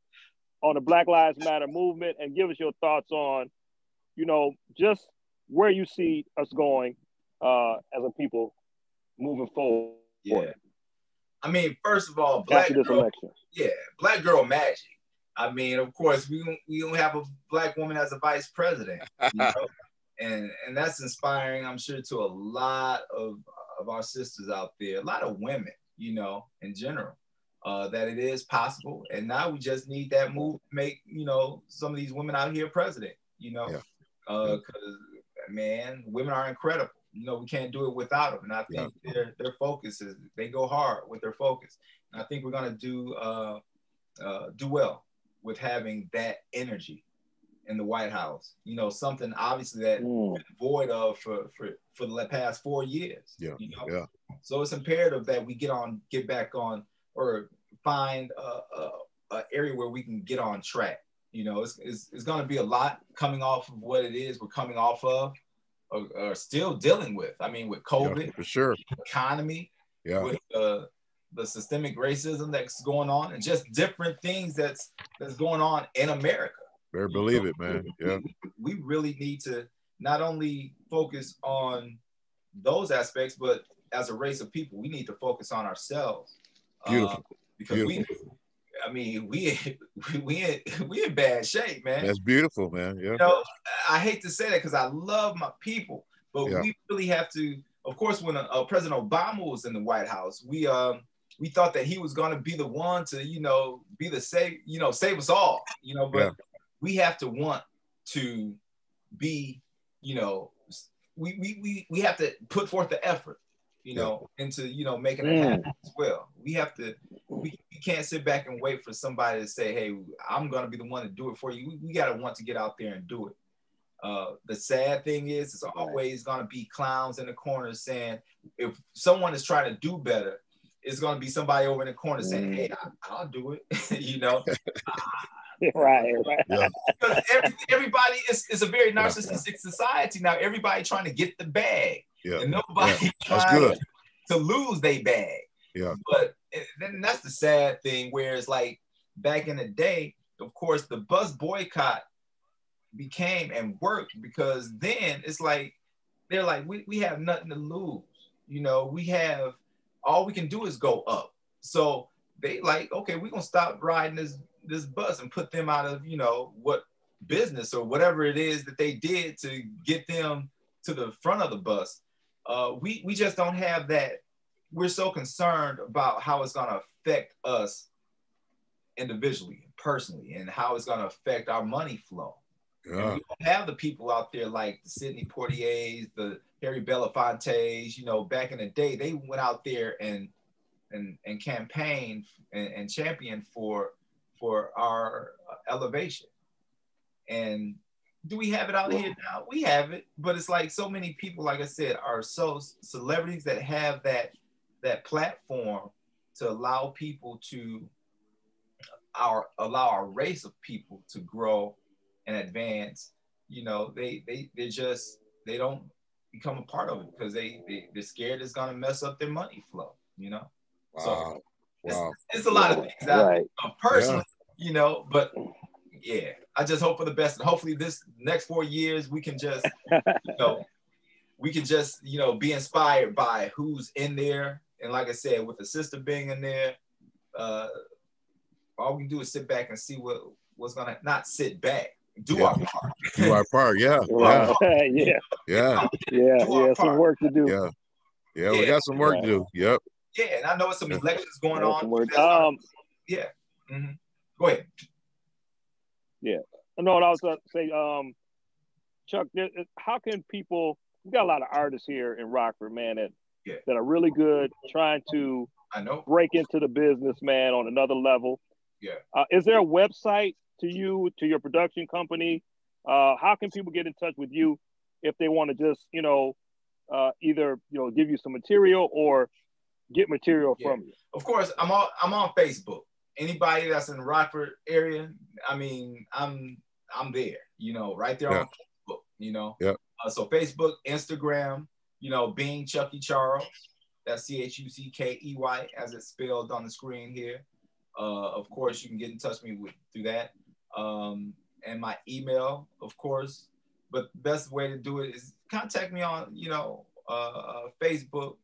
on the Black Lives Matter movement, and give us your thoughts on, you know, just where you see us going as a people moving forward. Yeah. I mean, first of all, Black girl magic. I mean, of course, we don't have a Black woman as a vice president, you know? and that's inspiring, I'm sure, to a lot of our sisters out there, a lot of women, you know, in general, that it is possible. And now we just need that move to make, you know, some of these women out here president, you know, because man, women are incredible. You know, we can't do it without them. And I think their focus is, they go hard with their focus. And I think we're going to do well with having that energy in the White House. You know, something obviously that we've been void of for the past 4 years. Yeah. You know? Yeah. So it's imperative that we get back on, or find a area where we can get on track. You know, it's going to be a lot coming off of what it is we're coming off of, or still dealing with. I mean, with COVID, for sure, economy, with the systemic racism that's going on, and just different things that's going on in America. Better believe it, man. Yeah, we really need to not only focus on those aspects, but as a race of people, we need to focus on ourselves. Beautiful. Because we in bad shape, man. That's beautiful, man. Yeah. You know, I hate to say that because I love my people, but we really have to. Of course, when President Obama was in the White House, we thought that he was going to be the one to, you know, be the save us all, you know. But we have to want to be, you know, we have to put forth the effort, you know, into, you know, making it happen as well. We have to. We can't sit back and wait for somebody to say, hey, I'm going to be the one to do it for you. We got to want to get out there and do it. The sad thing is, it's always going to be clowns in the corner saying, if someone is trying to do better, it's going to be somebody over in the corner saying, hey, I'll do it. You know? Right. Yeah. Everybody is a very narcissistic society now. Everybody trying to get the bag. Yeah. And nobody trying to lose their bag. Yeah. But then that's the sad thing, whereas like back in the day, of course, the bus boycott became and worked, because then it's like they're like, we have nothing to lose, you know, we have, all we can do is go up. So they like, okay, we're gonna stop riding this bus and put them out of, you know, what business or whatever it is that they did to get them to the front of the bus. We just don't have that. We're so concerned about how it's gonna affect us individually, personally, and how it's gonna affect our money flow. Yeah. And we don't have the people out there like the Sidney Poitiers, the Harry Belafontes, you know, back in the day, they went out there and campaigned and championed for our elevation. And do we have it out here now? We have it, but it's like so many people, like I said, are so celebrities that have that platform to allow people to allow our race of people to grow and advance. You know, they don't become a part of it because they're scared it's gonna mess up their money flow, you know. Wow. So it's a lot of things that personally, you know, but yeah, I just hope for the best, and hopefully this next 4 years we can just be inspired by who's in there. And like I said, with the sister being in there, all we can do is sit back and see what's gonna, not sit back, do our part. Do our part, yeah. Some work to do. Yeah, we got some work to do. Yep. Yeah, and I know some elections going on. Go ahead. Yeah. No, what I was going to say, Chuck, how can people, we got a lot of artists here in Rockford, man, that are really good, trying to break into the business, man, on another level. Yeah. Is there a website to your production company? How can people get in touch with you if they want to just, either, give you some material or get material from you? Of course, I'm on Facebook. Anybody that's in the Rockford area, I mean, I'm there, right there on Facebook, Yeah. So Facebook, Instagram, being Chuckey Charles, that's Chuckey as it's spelled on the screen here. Of course, you can get in touch with me through that. And my email, of course. But the best way to do it is contact me on, Facebook.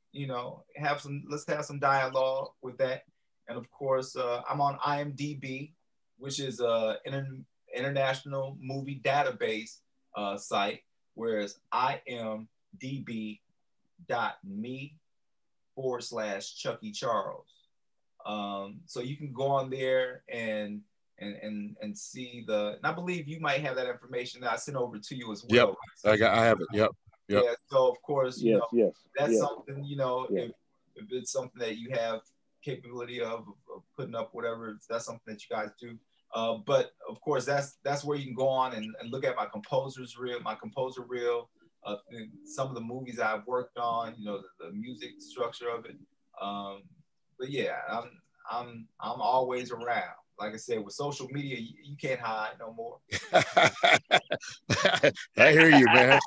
Let's have some dialogue with that. And of course, I'm on IMDb, which is an international movie database site. Whereas imdb.me/Chuckey Charles. So you can go on there and see and I believe you might have that information that I sent over to you as well. Yep, I have it. Yep. Yeah. So of course, that's something, if it's something that you have capability of putting up, whatever, that's something that you guys do. But of course, that's where you can go on and look at my composer reel, some of the movies I've worked on, the music structure of it. But yeah, I'm always around. Like I said, with social media, you can't hide no more. I hear you, man.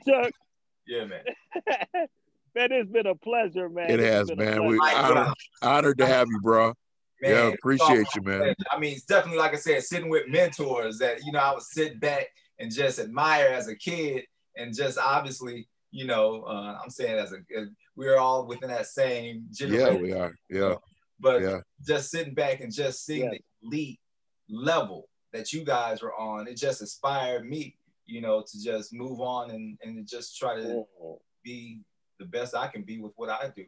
Chuck. Yeah, man. Man, it's been a pleasure, man. It has, man. We're honored to have you, bro. Man, yeah, appreciate you, man. I mean, it's definitely, like I said, sitting with mentors that, I would sit back and just admire as a kid, and just obviously, I'm saying we're all within that same generation. Yeah, we are. Yeah. But just sitting back and just seeing the elite level that you guys were on, it just inspired me, to just move on and just try to be the best I can be with what I do,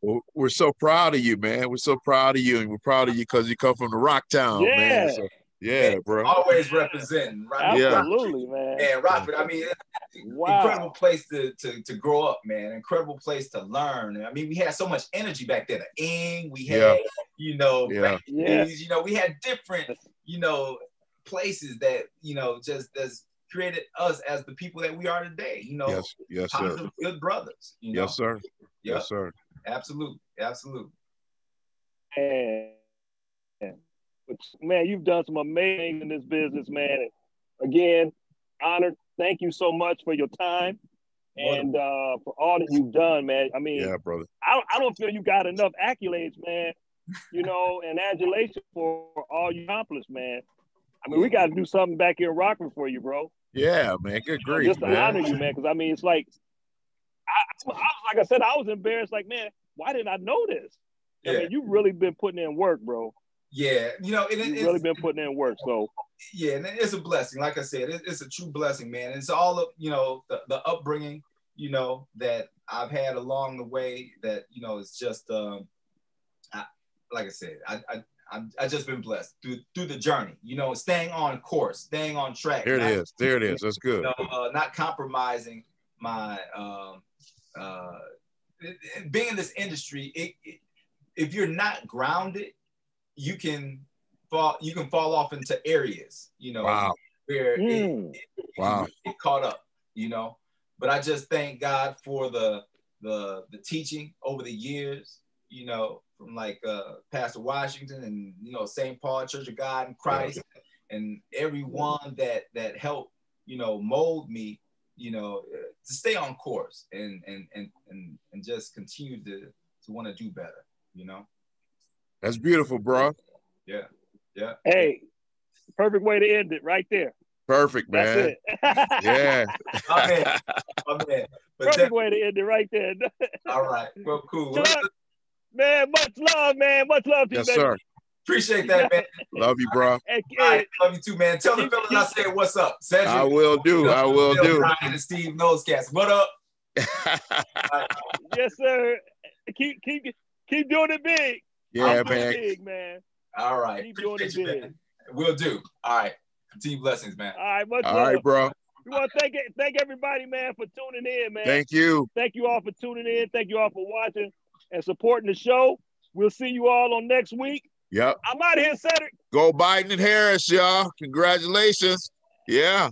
Well, we're so proud of you, man. We're so proud of you, and we're proud of you because you come from the Rock Town, man. So, man, bro. Always representing. Right? Absolutely, man. And Rockford, I mean, incredible place to grow up, man. Incredible place to learn. I mean, we had so much energy back then. We had, we had different, places that, you know, just has created us as the people that we are today, you know. Yes, positive, sir. good brothers, you know. Yes, sir. Yep. Yes, sir. Absolutely. Absolutely. And man, you've done some amazing in this business, man. Again, honored. Thank you so much for your time and for all that you've done, man. I mean, yeah, brother. I don't feel you got enough accolades, man. You know, and adulation for all you accomplished, man. I mean, we got to do something back here in Rockford for you, bro. Yeah, man. Good grief, just to honor you, man. Because I mean, it's like, I was like I said, I was embarrassed. Like, man, why didn't I know this? I mean, you've really been putting in work, bro. Yeah, you know, you've really been putting in work. So yeah, and it's a blessing. Like I said, it's a true blessing, man. It's all of, you know, the upbringing, you know, that I've had along the way. That, you know, it's just like I said, I just been blessed through the journey, you know, staying on course, staying on track. There it is. That's good. You know, not compromising my being in this industry. If you're not grounded, you can fall off into areas, you know, where it get caught up, you know. But I just thank God for the teaching over the years, you know, from like Pastor Washington and, you know, St. Paul Church of God in Christ, and everyone that helped, you know, mold me, you know, to stay on course and just continue to want to do better, you know. That's beautiful, bro. Yeah. Hey, perfect way to end it right there. Perfect, man. That's it. Yeah. My man. Perfect way to end it right there. All right. Well, cool. Chuck, man, much love, man. Much love to you, yes, sir. Appreciate that, man. Love you, bro. All right, love you too, man. Tell the fellas I said what's up. Cedric, I will do. I will do. Brian and Steve Nosecast. What up? Yes, sir. Keep doing it big. Yeah, man. Big, man. All right. Keep doing it big. Man. We'll do. All right. Continue blessings, man. All right, much all love. right, bro. We want to thank everybody, man, for tuning in, man. Thank you. Thank you all for tuning in. Thank you all for watching and supporting the show. We'll see you all on next week. Yep. I'm out of here, Cedric. Go Biden and Harris, y'all. Congratulations. Yeah.